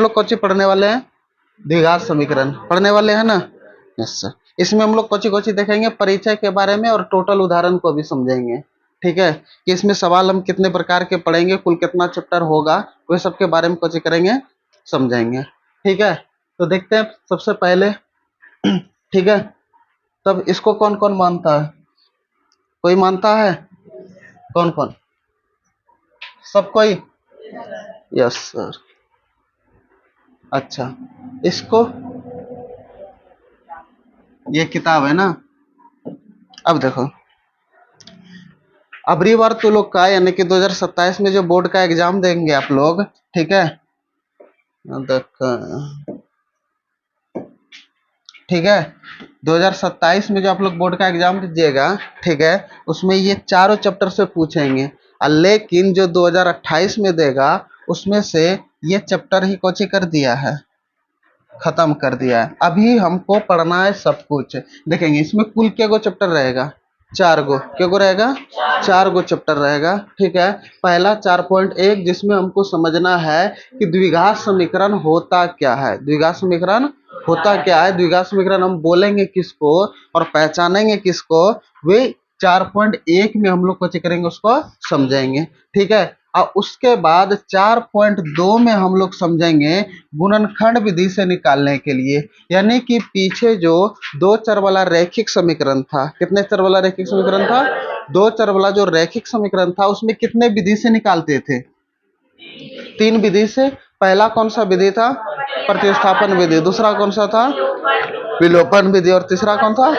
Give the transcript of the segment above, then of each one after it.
लोग कौन सी पढ़ने वाले हैं? द्विघात समीकरण पढ़ने वाले हैं ना? Yes sir. इसमें हम लोग कौन सी देखेंगे? परिचय के बारे में और टोटल उदाहरण को भी समझेंगे। ठीक है, कि इसमें सवाल हम कितने प्रकार के पढ़ेंगे, कुल कितना चैप्टर होगा, वे सब के बारे में कौन करेंगे, समझेंगे। ठीक है, तो देखते हैं सबसे पहले। ठीक है, तब इसको कौन कौन मानता है? कोई मानता है? कौन कौन? सब कोई? Yes sir. अच्छा, इसको, ये किताब है ना। अब देखो, अबरी बार तो लोग का यानी कि 2027 में जो बोर्ड का एग्जाम देंगे आप लोग, ठीक है, ठीक है, 2027 में जो आप लोग बोर्ड का एग्जाम दीजिएगा, ठीक है, उसमें ये चारों चैप्टर से पूछेंगे। लेकिन जो 2028 में देगा उसमें से ये चैप्टर ही कोची कर दिया है, खत्म कर दिया है। अभी हमको पढ़ना है सब कुछ। देखेंगे इसमें कुल क्या गो चैप्टर रहेगा? 4 गो। क्या गो रहेगा? 4 गो चैप्टर रहेगा। ठीक है, पहला 4.1 जिसमें हमको समझना है कि द्विघात समीकरण होता क्या है। द्विघात समीकरण होता क्या है, द्विघात समीकरण हम बोलेंगे किसको और पहचानेंगे किसको, वे 4.1 में हम लोग कुछ करेंगे, उसको समझेंगे। ठीक है, और उसके बाद 4.2 में हम लोग समझेंगे गुणनखंड विधि से निकालने के लिए। यानी कि पीछे जो 2 चर वाला रैखिक समीकरण था, कितने चर वाला रैखिक समीकरण था? 2 चर वाला जो रैखिक समीकरण था उसमें कितने विधि से निकालते थे? 3 विधि से। पहला कौन सा विधि था? प्रतिस्थापन विधि। दूसरा कौन सा था? विलोपन विधि। और तीसरा कौन था?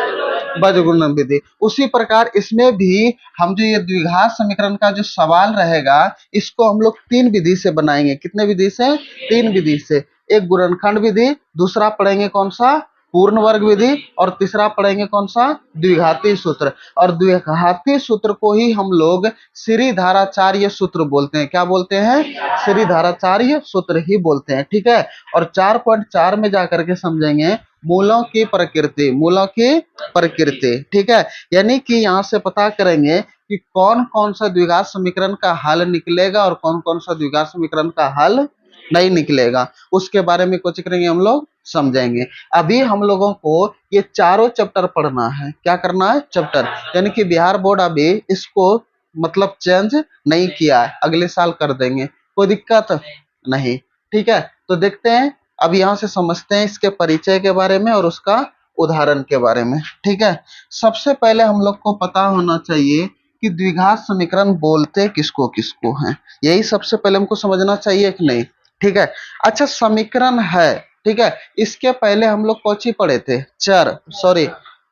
बीजगुणन विधि। उसी प्रकार इसमें भी हम जो ये द्विघात समीकरण का जो सवाल रहेगा, इसको हम लोग 3 विधि से बनाएंगे। कितने विधि से? 3 विधि से। एक गुणनखंड विधि, दूसरा पढ़ेंगे कौन सा? पूर्ण वर्ग विधि, और तीसरा पढ़ेंगे कौन सा? द्विघाती सूत्र। और द्विघाती सूत्र को ही हम लोग श्रीधाराचार्य सूत्र बोलते हैं। क्या बोलते हैं? श्रीधाराचार्य सूत्र ही बोलते हैं। ठीक है, और 4.4 में जाकर के समझेंगे मूलों की प्रकृति। मूलों की प्रकृति, ठीक है, यानी कि यहाँ से पता करेंगे कि कौन कौन सा द्विघात समीकरण का हल निकलेगा और कौन कौन सा द्विघात समीकरण का हल नहीं निकलेगा, उसके बारे में कुछ करेंगे, हम लोग समझेंगे। अभी हम लोगों को ये चारों चैप्टर पढ़ना है। क्या करना है? चैप्टर। यानी कि बिहार बोर्ड अभी इसको मतलब चेंज नहीं किया है, अगले साल कर देंगे, कोई दिक्कत नहीं। ठीक है, तो देखते हैं, अब यहाँ से समझते हैं इसके परिचय के बारे में और उसका उदाहरण के बारे में। ठीक है, सबसे पहले हम लोग को पता होना चाहिए कि द्विघात समीकरण बोलते किसको किसको हैं, यही सबसे पहले हमको समझना चाहिए कि नहीं। ठीक है, अच्छा, समीकरण है, ठीक है, इसके पहले हम लोग कौन पढ़े थे?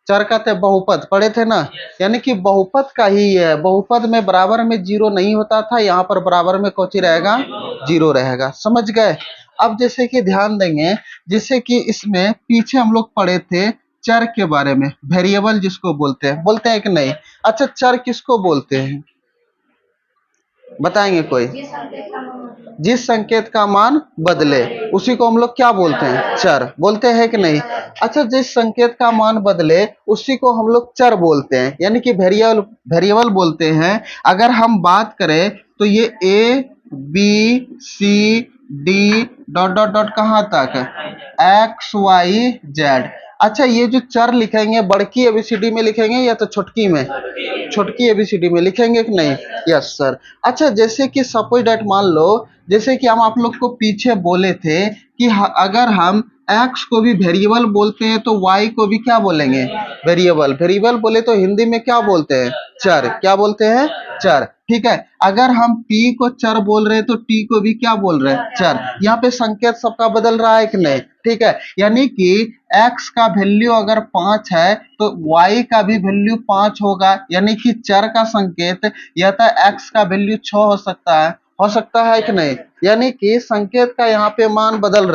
चर का थे बहुपद पढ़े थे ना। यानी कि बहुपद का ही है, बहुपद में बराबर में जीरो नहीं होता था, यहाँ पर बराबर में कौन रहेगा? जीरो रहेगा। समझ गए? अब जैसे कि ध्यान देंगे, जैसे कि इसमें पीछे हम लोग पढ़े थे चर के बारे में, वेरिएबल जिसको बोलते हैं कि नहीं। अच्छा, चर किसको बोलते हैं बताएंगे कोई? जिस संकेत का मान बदले उसी को हम लोग क्या बोलते हैं? चर। बोलते हैं कि नहीं? अच्छा, जिस संकेत का मान बदले उसी को हम लोग चर बोलते हैं, यानी कि वेरिएबल बोलते हैं। अगर हम बात करें तो ये A B C D dot dot dot कहाँ तक? X Y Z. अच्छा, ये जो चर लिखेंगे बड़की एबीसीडी में लिखेंगे या तो छोटकी में? छोटकी एबीसीडी में लिखेंगे कि नहीं? Yes sir. अच्छा, जैसे कि सपोज डेट मान लो, जैसे कि हम आप लोग को पीछे बोले थे कि अगर हम x को भी वेरिएबल बोलते हैं तो y को भी क्या बोलेंगे? वेरिएबल। वेरिएबल बोले तो हिंदी में क्या बोलते हैं? चर। क्या बोलते हैं? चर। ठीक है, अगर हम p को चर बोल रहे हैं तो t को भी क्या बोल रहे हैं? चर। यहाँ पे संकेत सबका बदल रहा है कि नहीं? ठीक है, यानी कि x का वैल्यू अगर 5 है तो y का भी वैल्यू 5 होगा, यानी कि चर का संकेत या तो x का वैल्यू 6 हो सकता है कि नहीं? यानी कि संकेत का यहाँ पे मान बदल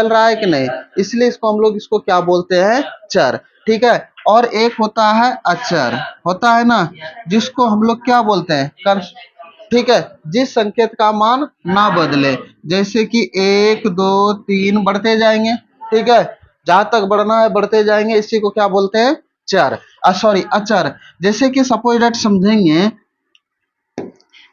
रहा है कि नहीं? इसलिए इसको हम लोग इसको क्या बोलते हैं? चर। ठीक है, और एक होता है अचर, होता है ना, जिसको हम लोग क्या बोलते हैं? ठीक है, जिस संकेत का मान ना बदले, जैसे कि 1 2 3 बढ़ते जाएंगे। ठीक है, जहां तक बढ़ना है बढ़ते जाएंगे, इसी को क्या बोलते हैं? चर। अचर। जैसे कि सपोज दैट समझेंगे,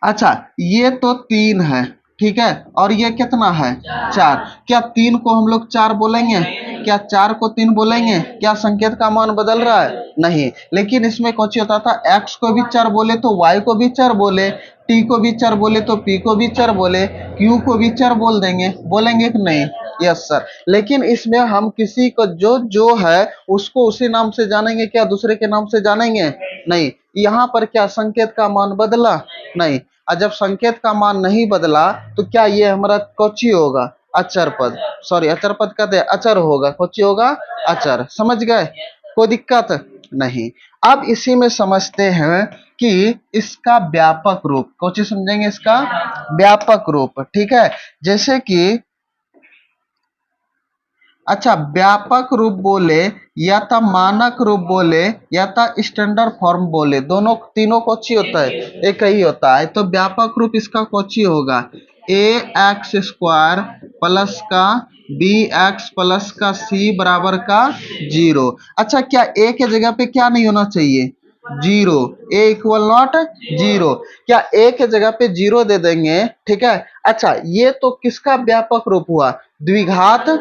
अच्छा, ये तो 3 है, ठीक है, और ये कितना है 4। क्या 3 को हम लोग 4 बोलेंगे? क्या 4 को 3 बोलेंगे? क्या संकेत का मान बदल रहा है? नहीं। लेकिन इसमें कुछ होता था, x को भी 4 बोले तो y को भी 4 बोले, t को भी 4 बोले तो p को भी 4 बोले, q को भी 4 बोल देंगे, बोलेंगे कि नहीं? Yes sir. लेकिन इसमें हम किसी को जो जो है उसको उसी नाम से जानेंगे, क्या दूसरे के नाम से जानेंगे? नहीं। यहाँ पर क्या संकेत का मान बदला? नहीं। और जब संकेत का मान नहीं बदला तो क्या ये हमारा कोची होगा? अचर पद। सॉरी, अचर पद कहते हैं, अचर होगा। कोची होगा? अचर। समझ गए? कोई दिक्कत नहीं। अब इसी में समझते हैं कि इसका व्यापक रूप। कोची समझेंगे? इसका व्यापक रूप। ठीक है, जैसे कि अच्छा, व्यापक रूप बोले या तो मानक रूप बोले या तो स्टैंडर्ड फॉर्म बोले, दोनों तीनों कोची होता है? एक ही होता है। तो व्यापक रूप इसका कोची होगा? ए एक्स स्क्वायर प्लस का बी एक्स प्लस का सी बराबर का 0। अच्छा, क्या ए के जगह पे क्या नहीं होना चाहिए? 0। ए इक्वल नॉट 0। क्या ए के जगह पे 0 दे देंगे? ठीक है। अच्छा, ये तो किसका व्यापक रूप हुआ? द्विघात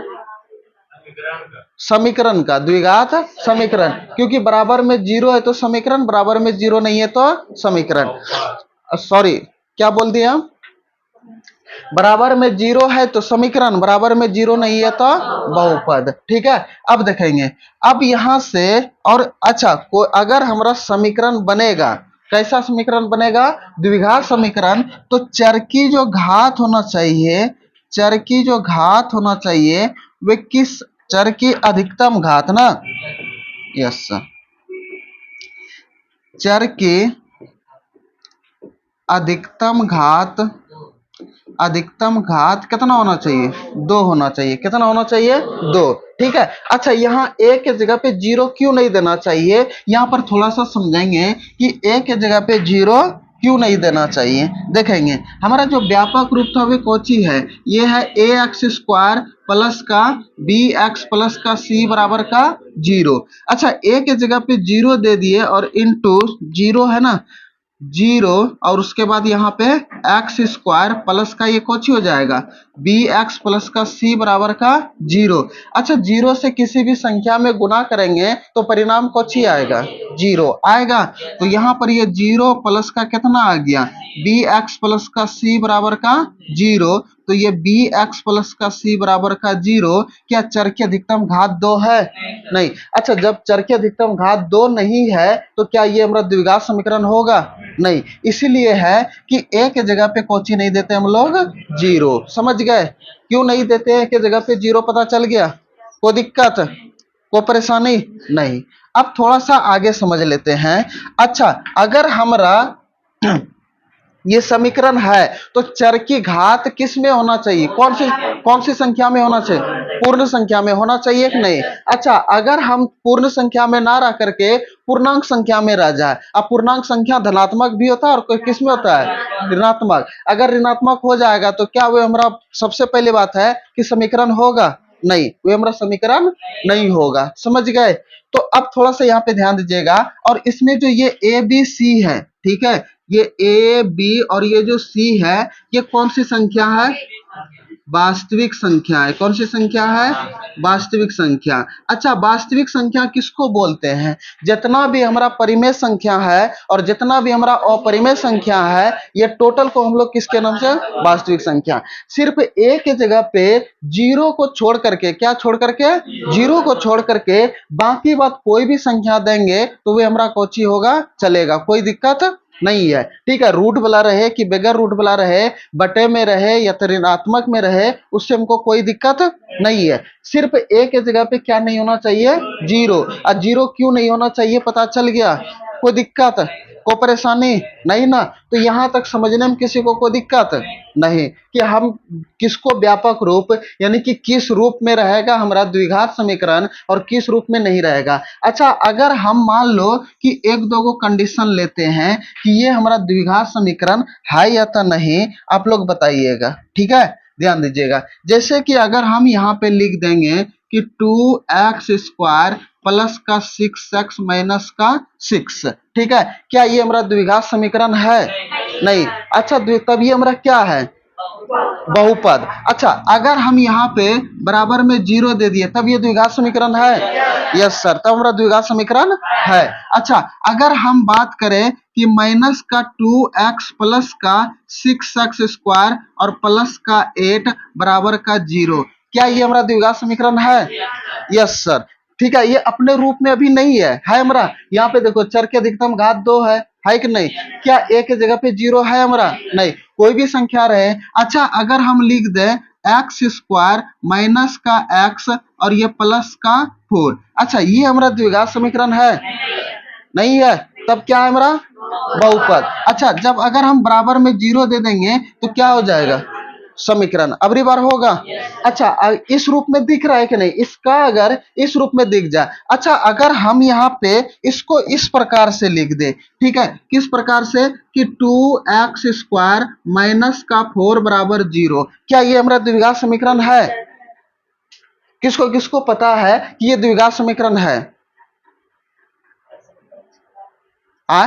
समीकरण का। द्विघात समीकरण, क्योंकि बराबर में 0 है तो समीकरण, बराबर में 0 नहीं है तो समीकरण। सॉरी, क्या बोल दिया? बराबर में 0 है तो समीकरण, बराबर में 0 नहीं है तो बहुपद। ठीक है। अब देखेंगे, अब यहां से और अच्छा, अगर हमारा समीकरण बनेगा, कैसा समीकरण बनेगा? द्विघात समीकरण। तो चर की जो घात होना चाहिए, चर की जो घात होना चाहिए वे किस चर की अधिकतम घात ना? यस, चर की अधिकतम घात, अधिकतम घात कितना होना चाहिए? 2 होना चाहिए। कितना होना चाहिए? 2। ठीक है। अच्छा, यहाँ a के जगह पे 0 क्यों नहीं देना चाहिए? यहाँ पर थोड़ा सा समझेंगे कि a के जगह पे 0 क्यों नहीं देना चाहिए। देखेंगे, हमारा जो व्यापक रूप था वे कोची है? ये है ए एक्स स्क्वायर प्लस का बी एक्स प्लस का सी बराबर का 0। अच्छा, a के जगह पे 0 दे दिए और इंटू 0 है ना, 0, और उसके बाद यहाँ पे एक्स स्क्वायर प्लस का ये कोची हो जाएगा? बी एक्स प्लस का सी बराबर का 0। अच्छा, 0 से किसी भी संख्या में गुना करेंगे तो परिणाम कोची आएगा? 0 आएगा। तो यहाँ पर ये 0 प्लस का कितना आ गया? बी एक्स प्लस का सी बराबर का 0। तो ये बी एक्स प्लस का सी बराबर का 0 क्या चर की अधिकतम घात 2 है? नहीं। अच्छा, जब चर की अधिकतम घात 2 नहीं है तो क्या ये हमारा द्विघात समीकरण होगा? नहीं। इसीलिए है कि ए के जगह पे कोची नहीं देते हम लोग? 0। समझ गए? क्यों नहीं देते हैं? के जगह पे 0 पता चल गया? कोई दिक्कत, कोई परेशानी नहीं। अब थोड़ा सा आगे समझ लेते हैं। अच्छा, अगर हमारा ये समीकरण है तो चर की घात किस में होना चाहिए? कौन सी संख्या में होना चाहिए? पूर्ण संख्या में होना चाहिए कि नहीं? अच्छा, अगर हम पूर्ण संख्या में ना रह करके पूर्णांक संख्या में रह जाए, अब पूर्णांक संख्या धनात्मक भी होता है और किस में होता है? ऋणात्मक। अगर ऋणात्मक हो जाएगा तो क्या वो हमारा, सबसे पहली बात है कि समीकरण होगा? नहीं, वो हमारा समीकरण नहीं होगा। समझ गए? तो अब थोड़ा सा यहाँ पे ध्यान दीजिएगा, और इसमें जो ये ए बी सी है, ठीक है, ये ए बी और ये जो सी है, ये कौन सी संख्या है? वास्तविक संख्या है। कौन सी संख्या है? वास्तविक संख्या। अच्छा, वास्तविक संख्या किसको बोलते हैं? जितना भी हमारा परिमेय संख्या है और जितना भी हमारा अपरिमेय संख्या है, ये टोटल को हम लोग किसके नाम से? वास्तविक संख्या। सिर्फ ए के जगह पे 0 को छोड़ करके, क्या छोड़ करके? 0 को छोड़ करके बाकी बात कोई भी संख्या देंगे तो वे हमारा कोची होगा? चलेगा, कोई दिक्कत नहीं है। ठीक है, रूट वाला रहे कि बगैर रूट वाला रहे, बटे में रहे या तो ऋणात्मक में रहे, उससे हमको कोई दिक्कत नहीं है। सिर्फ ए के जगह पे क्या नहीं होना चाहिए? 0। और 0 क्यों नहीं होना चाहिए पता चल गया? कोई दिक्कत, कोई परेशानी नहीं ना? तो यहां तक समझने में किसी को कोई दिक्कत नहीं कि हम किसको व्यापक रूप, यानी कि किस रूप में रहेगा हमारा द्विघात समीकरण और किस रूप में नहीं रहेगा। अच्छा, अगर हम मान लो कि एक दो को कंडीशन लेते हैं कि ये हमारा द्विघात समीकरण है या तो नहीं, आप लोग बताइएगा। ठीक है, ध्यान दीजिएगा। जैसे कि अगर हम यहाँ पे लिख देंगे कि 2x स्क्वायर प्लस का 6x माइनस का 6, ठीक है, क्या ये हमारा द्विघात समीकरण है? नहीं। अच्छा, तब ये हमारा क्या है? बहुपद। अच्छा, अगर हम यहाँ पे बराबर में जीरो दे दिए तब ये द्विघात समीकरण है? यस सर, तब हमारा द्विघात समीकरण है। अच्छा, अगर हम बात करें कि माइनस का 2x प्लस का 6x स्क्वायर और प्लस का 8 बराबर का 0, क्या ये हमारा द्विघात समीकरण है? Yes sir. ठीक है, ये अपने रूप में अभी नहीं है हमारा। यहाँ पे देखो चर की अधिकतम घात 2 है कि नहीं? क्या एक की जगह पे 0 है हमारा? नहीं, कोई भी संख्या रहे। अच्छा, अगर हम लिख दें एक्स स्क्वायर माइनस का एक्स और ये प्लस का 4, अच्छा ये हमारा द्विघात समीकरण है? नहीं है, तब क्या है हमारा? बहुपद। अच्छा, जब अगर हम बराबर में 0 दे देंगे तो क्या हो जाएगा? समीकरण अबरी बार होगा। अच्छा, इस रूप में दिख रहा है कि नहीं? इसका अगर इस रूप में दिख जाए, अच्छा अगर हम यहाँ पे इसको इस प्रकार से लिख दे, ठीक है, किस प्रकार से कि 2x स्क्वायर माइनस का 4 बराबर 0, क्या ये हमारा द्विघात समीकरण है? किसको किसको पता है कि ये द्विघात समीकरण है? आ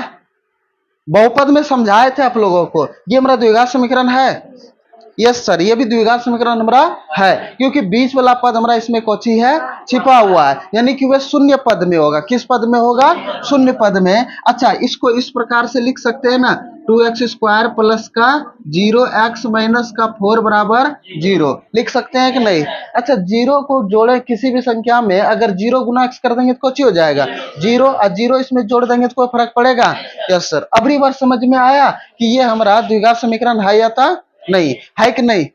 बहुपद में समझाए थे आप लोगों को, ये हमारा द्विघात समीकरण है। यस सर, ये भी द्विघात समीकरण हमारा है, क्योंकि बीच वाला पद हमारा इसमें कोची है? छिपा हुआ है, यानी कि वह शून्य पद में होगा। किस पद में होगा? शून्य पद में। अच्छा, इसको इस प्रकार से लिख सकते हैं ना, 2x स्क्वायर प्लस का 0x माइनस का 4 बराबर 0, लिख सकते हैं कि नहीं? अच्छा, 0 को जोड़े किसी भी संख्या में, अगर 0 गुना x कर देंगे तो कुछ हो जाएगा 0, और 0 इसमें जोड़ देंगे तो कोई फर्क पड़ेगा? Yes sir. अबरी बार समझ में आया कि ये हमारा द्विघात समीकरण है या था नहीं है कि नहीं?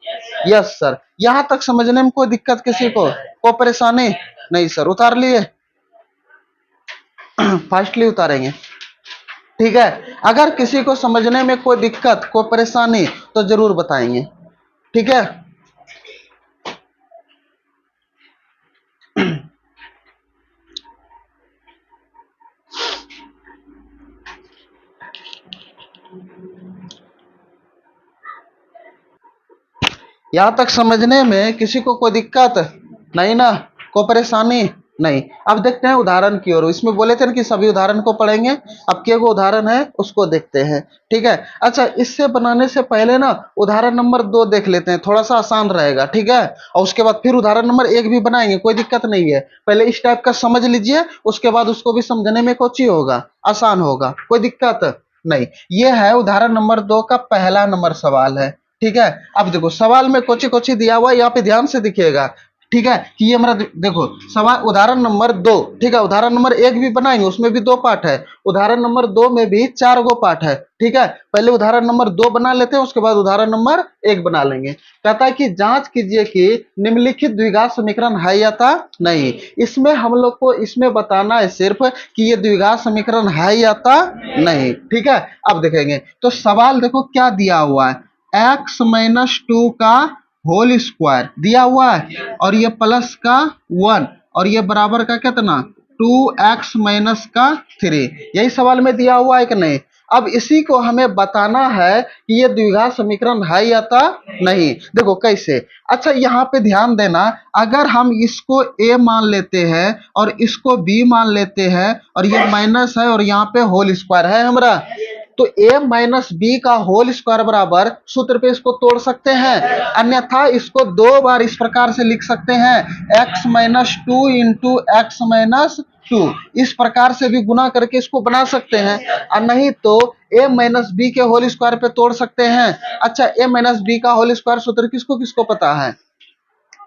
Yes sir. यहां तक समझने में कोई दिक्कत किसी को परेशानी? नहीं सर, उतार लिए? फास्टली उतारेंगे, ठीक है। अगर किसी को समझने में कोई दिक्कत कोई परेशानी तो जरूर बताएंगे, ठीक है। यहां तक समझने में किसी को कोई दिक्कत नहीं ना, कोई परेशानी नहीं? अब देखते हैं उदाहरण की ओर। इसमें बोले थे ना कि सभी उदाहरण को पढ़ेंगे, अब के वो उदाहरण है उसको देखते हैं, ठीक है। अच्छा, इससे बनाने से पहले ना उदाहरण नंबर 2 देख लेते हैं, थोड़ा सा आसान रहेगा, ठीक है। और उसके बाद फिर उदाहरण नंबर 1 भी बनाएंगे, कोई दिक्कत नहीं है। पहले इस टाइप का समझ लीजिए, उसके बाद उसको भी समझने में कुछ ही होगा, आसान होगा, कोई दिक्कत नहीं। ये है उदाहरण नंबर 2 का पहला नंबर सवाल है, ठीक है। अब देखो सवाल में कोची कोची दिया हुआ है, यहाँ पे ध्यान से दिखेगा, ठीक है, कि ये हमारा देखो सवाल उदाहरण नंबर 2, ठीक है। उदाहरण नंबर 1 भी बनाएंगे, उसमें भी 2 पार्ट है। उदाहरण नंबर 2 में भी 4 गो पार्ट है, ठीक है। पहले उदाहरण नंबर 2 बना लेते हैं, उसके बाद उदाहरण नंबर 1 बना लेंगे। कहता है कि जांच कीजिए कि निम्नलिखित द्विघात समीकरण है या था नहीं। इसमें हम लोग को इसमें बताना है सिर्फ कि ये द्विघात समीकरण है या था नहीं, ठीक है। अब देखेंगे तो सवाल देखो क्या दिया हुआ है, x माइनस 2 का होल स्क्वायर दिया हुआ है, और ये प्लस का 1, और ये बराबर का कितना? 2x माइनस का 3, यही सवाल में दिया हुआ है कि नहीं? अब इसी को हमें बताना है कि ये द्विघात समीकरण है या था नहीं। देखो कैसे, अच्छा यहाँ पे ध्यान देना, अगर हम इसको a मान लेते हैं और इसको b मान लेते हैं, और ये माइनस है और यहाँ पे होल स्क्वायर है हमारा, तो a माइनस बी का होल स्क्वायर बराबर सूत्र पे इसको तोड़ सकते हैं, अन्यथा इसको 2 बार इस प्रकार से लिख सकते हैं, x minus 2 into x minus 2, इस प्रकार से भी गुना करके इसको बना सकते हैं, और नहीं तो a माइनस बी के होल स्क्वायर पे तोड़ सकते हैं। अच्छा, a माइनस बी का होल स्क्वायर सूत्र किसको किसको पता है?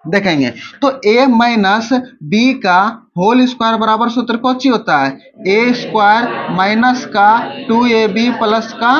देखेंगे तो a माइनस बी का होल स्क्वायर बराबर सूत्र कौन सी होता है? ए स्क्वायर माइनस का 2ab प्लस का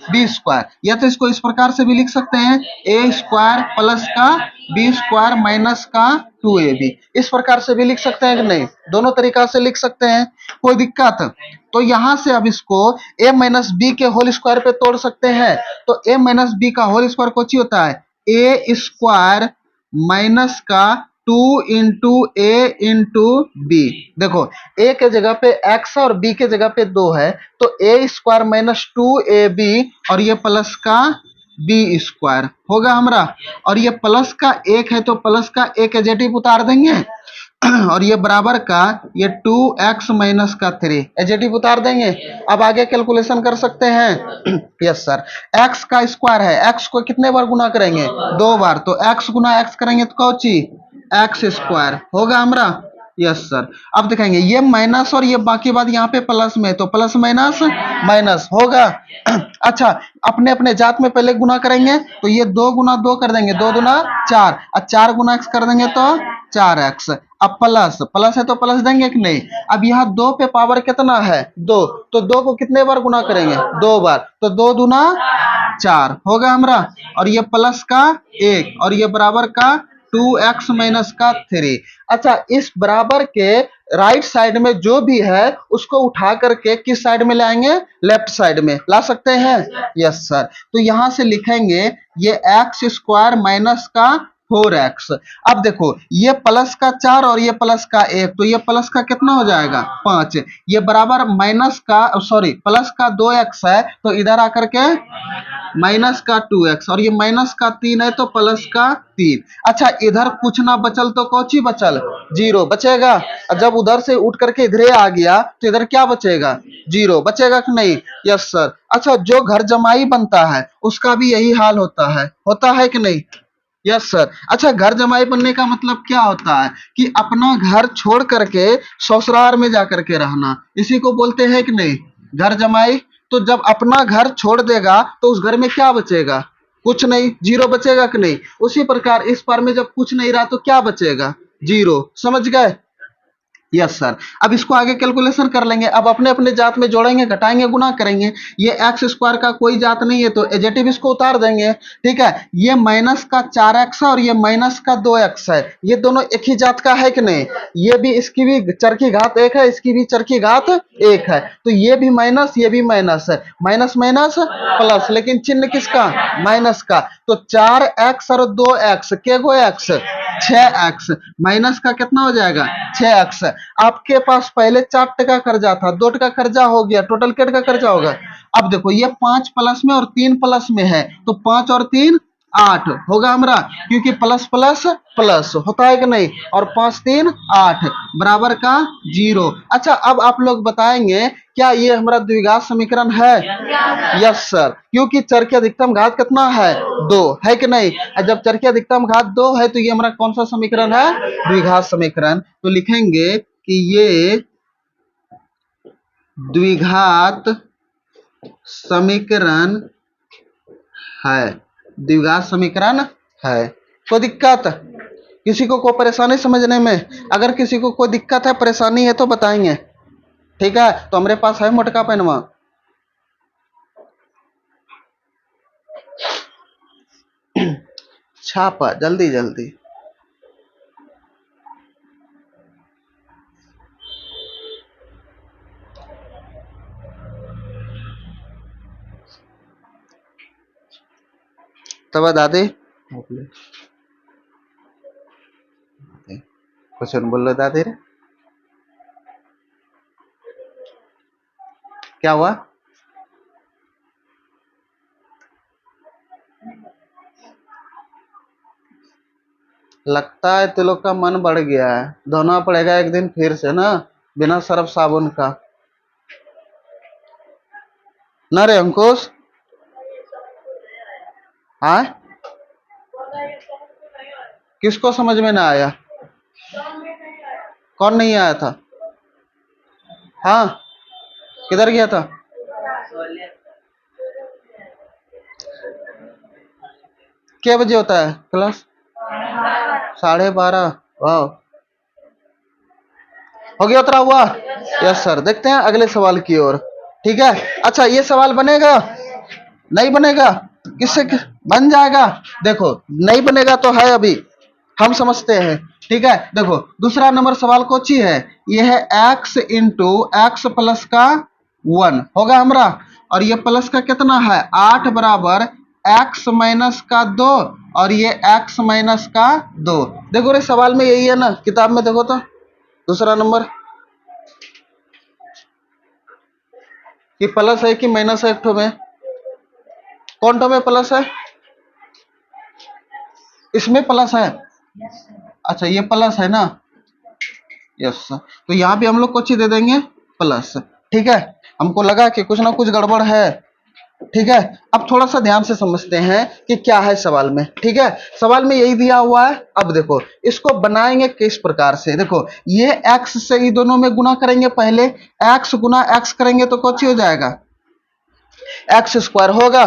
बी स्क्वायर, या तो इसको इस प्रकार से भी लिख सकते हैं, ए स्क्वायर प्लस का बी स्क्वायर माइनस का 2ab, इस प्रकार से भी लिख सकते हैं कि नहीं? दोनों तरीका से लिख सकते हैं, कोई दिक्कत? तो यहां से अब इसको a माइनस बी के होल स्क्वायर पे तोड़ सकते हैं, तो a माइनस बी का होल स्क्वायर कौन सी होता है? ए स्क्वायर माइनस का 2 इंटू ए इंटू बी। देखो ए के जगह पे x और b के जगह पे 2 है, तो ए स्क्वायर माइनस 2ab, और ये प्लस का बी स्क्वायर होगा हमारा, और ये प्लस का 1 है तो प्लस का एक एजेटिव उतार देंगे, और ये बराबर का ये 2x माइनस का 3 एजेटिव उतार देंगे। अब आगे कैलकुलेशन कर सकते हैं। यस सर, x का स्क्वायर है, x को कितने बार गुना करेंगे? 2 बार, तो x गुना x करेंगे तो कौची एक्स स्क्वायर होगा हमारा। यस सर, अब दिखाएंगे ये माइनस और ये बाकी बात यहाँ पे प्लस में, तो प्लस माइनस माइनस होगा। अच्छा, अपने अपने जात में पहले गुना करेंगे, तो ये 2 गुना 2 कर देंगे, 2 दूना 4, और 4 गुना x कर देंगे तो 4x। अब प्लस प्लस है तो प्लस देंगे कि नहीं। अब यहाँ 2 पे पावर कितना है? 2, तो 2 को कितने बार गुना करेंगे? 2 बार, तो 2 दूना 4 होगा हमारा, और ये प्लस का 1 और ये बराबर का 2x माइनस का 3। अच्छा, इस बराबर के राइट साइड में जो भी है उसको उठा करके किस साइड में लाएंगे? लेफ्ट साइड में ला सकते हैं। यस सर, तो यहां से लिखेंगे ये एक्स स्क्वायर माइनस का 4x। अब देखो ये प्लस का 4 और ये प्लस का 1, तो ये प्लस का कितना हो जाएगा? 5। ये बराबर माइनस का सॉरी प्लस का 2x है, तो इधर आकर के माइनस का 2x, और ये माइनस का 3 है तो प्लस का 3। अच्छा, इधर कुछ ना बचल तो कौची बचल? 0 बचेगा। और जब उधर से उठ करके इधर आ गया तो इधर क्या बचेगा? 0 बचेगा कि नहीं? Yes sir. अच्छा, जो घर जमाई बनता है उसका भी यही हाल होता है कि नहीं? Yes sir. अच्छा, घर जमाई बनने का मतलब क्या होता है? कि अपना घर छोड़ करके ससुराल में जाकर के रहना, इसी को बोलते हैं कि नहीं, घर जमाई। तो जब अपना घर छोड़ देगा तो उस घर में क्या बचेगा? कुछ नहीं, 0 बचेगा कि नहीं। उसी प्रकार इस पार में जब कुछ नहीं रहा तो क्या बचेगा? 0। समझ गए? Yes sir. अब इसको आगे कैलकुलेशन कर लेंगे। अब अपने अपने जात में जोड़ेंगे, घटाएंगे, गुना करेंगे। ये एक्स स्क्वायर का कोई जात नहीं है तो एजेटिव इसको उतार देंगे। ठीक है, ये माइनस का 4x है और ये माइनस का 2x है, ये दोनों एक ही जात का है कि नहीं। ये भी, इसकी भी चर की घात 1 है, इसकी भी चर की घात 1 है, तो ये भी माइनस ये भी माइनस है, माइनस माइनस प्लस, लेकिन चिन्ह किसका? माइनस का। तो 4x और 2x, के गो x? 6x। माइनस का कितना हो जाएगा? 6x। आपके पास पहले 4 टका कर्जा था, 2 टका कर्जा हो गया, टोटल क्या टका कर्जा होगा? अब देखो ये 5 प्लस में और 3 प्लस में है, तो 5 और 3 8 होगा हमारा, क्योंकि प्लस प्लस प्लस होता है कि नहीं। और 5 3 8 बराबर का 0। अच्छा, अब आप लोग बताएंगे क्या ये हमारा द्विघात समीकरण है? यस सर, क्योंकि चर की अधिकतम घात कितना है? 2 है कि नहीं। जब चर की अधिकतम घात 2 है तो ये हमारा कौन सा समीकरण है? द्विघात समीकरण। तो लिखेंगे कि ये द्विघात समीकरण है, द्विघात समीकरण है। कोई दिक्कत? किसी को कोई परेशानी समझने में? अगर किसी को कोई दिक्कत है, परेशानी है तो बताएंगे। ठीक है, तो हमारे पास है मोटका पेनवा। छापा जल्दी जल्दी। तब दादी कुछ बोल लो दादी रे, क्या हुआ? लगता है तुम लोग का मन बढ़ गया है, धोना पड़ेगा एक दिन फिर से ना, बिना सर्फ साबुन का। ना रे अंकुश? हाँ, किसको समझ में ना आया? कौन नहीं आया था? हाँ, किधर गया था? क्या बजे होता है क्लास? 12:30। वाह, हो गया, उतरा हुआ। यस सर, देखते हैं अगले सवाल की ओर। ठीक है। अच्छा, ये सवाल बनेगा नहीं बनेगा? बन जाएगा। देखो नहीं बनेगा तो है, अभी हम समझते हैं। ठीक है, देखो दूसरा नंबर सवाल कोची है, ये है x इंटू एक्स प्लस का 1 होगा हमारा, और ये प्लस का कितना है? 8 बराबर x माइनस का 2, और ये x माइनस का 2। देखो रे सवाल में यही है ना, किताब में देखो तो दूसरा नंबर कि प्लस है कि माइनस है। एक ठो में कौन ठो में प्लस है? इसमें प्लस है। अच्छा, ये प्लस है ना, यस, तो यहाँ भी हम लोग कुछ ही दे देंगे प्लस। ठीक है, हमको लगा कि कुछ ना कुछ गड़बड़ है। ठीक है, अब थोड़ा सा ध्यान से समझते हैं कि क्या है सवाल में। ठीक है, सवाल में यही दिया हुआ है। अब देखो इसको बनाएंगे किस प्रकार से। देखो ये x से ये दोनों में गुना करेंगे, पहले x गुना x करेंगे तो कुछ हो जाएगा, एक्स स्क्वायर होगा।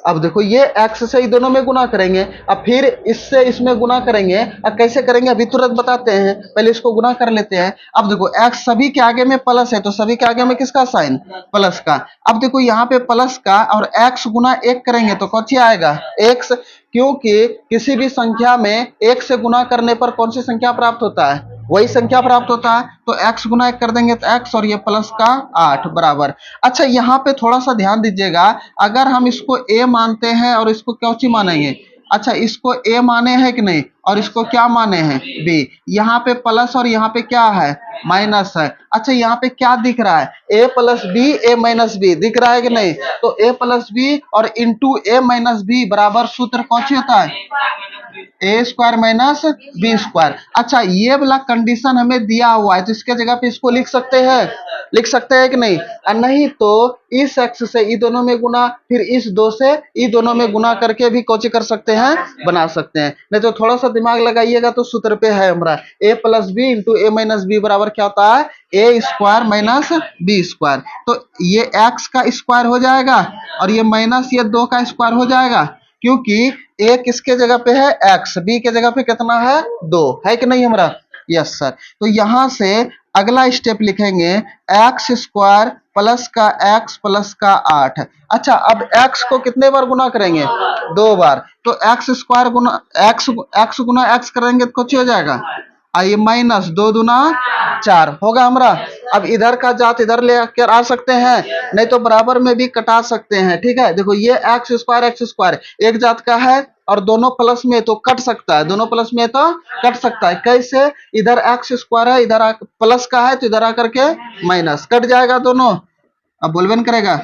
अब देखो ये x से ही दोनों में गुना करेंगे, अब फिर इससे इसमें गुना करेंगे। अब कैसे करेंगे अभी तुरंत बताते हैं, पहले इसको गुना कर लेते हैं। अब देखो x सभी के आगे में प्लस है, तो सभी के आगे में किसका साइन, प्लस का। अब देखो यहाँ पे प्लस का और x गुना एक करेंगे तो कौन सी आएगा, x, क्योंकि किसी भी संख्या में एक से गुना करने पर कौन सी संख्या प्राप्त होता है, वही संख्या प्राप्त होता है। तो x गुना एक कर देंगे तो x और ये प्लस का 8 बराबर। अच्छा यहाँ पे थोड़ा सा ध्यान दीजिएगा, अगर हम इसको a मानते हैं और इसको क्योंकि मानेंगे, अच्छा इसको a माने हैं कि नहीं और इसको क्या माने हैं b, यहाँ पे प्लस और यहाँ पे क्या है, माइनस है। अच्छा यहाँ पे क्या दिख रहा है, a plus B a minus B दिख रहा है कि नहीं, तो a प्लस बी और इंटू a माइनस बी बराबर सूत्र कौन सी होता है, A square minus B square. अच्छा ये वाला कंडीशन हमें दिया हुआ है तो इसके जगह पे इसको लिख सकते हैं, लिख सकते हैं कि नहीं, और नहीं तो इस x से ई दोनों में गुना, फिर इस 2 से ई दोनों में गुना करके भी कोची कर सकते हैं, बना सकते हैं। नहीं तो थोड़ा सा दिमाग लगाइएगा तो सूत्र पे है हमारा a plus B into A minus B बराबर क्या होता है, A square minus B square. तो ये x का स्क्वायर हो जाएगा और ये माइनस ये 2 का स्क्वायर हो जाएगा, क्योंकि a किसके जगह पे है, x, b के जगह पे कितना है, 2 है कि नहीं हमारा, यस सर। तो यहां से अगला स्टेप लिखेंगे एक्स स्क्वायर प्लस का x प्लस का 8। अच्छा अब x को कितने बार गुना करेंगे, 2 बार, तो एक्स स्क्वायर गुना x गुना x करेंगे तो कुछ हो जाएगा, आइए माइनस 2 दूना 4 होगा हमारा। अब इधर का जात इधर ले कर आ सकते हैं, नहीं तो बराबर में भी कटा सकते हैं। ठीक है, देखो ये एक्स स्क्वायर एक जात का है और दोनों प्लस में तो कट सकता है, दोनों प्लस में तो कट सकता है। कैसे, इधर एक्स स्क्वायर है, इधर प्लस का है तो इधर आकर के माइनस कट जाएगा दोनों, अब बोलबेन करेगा।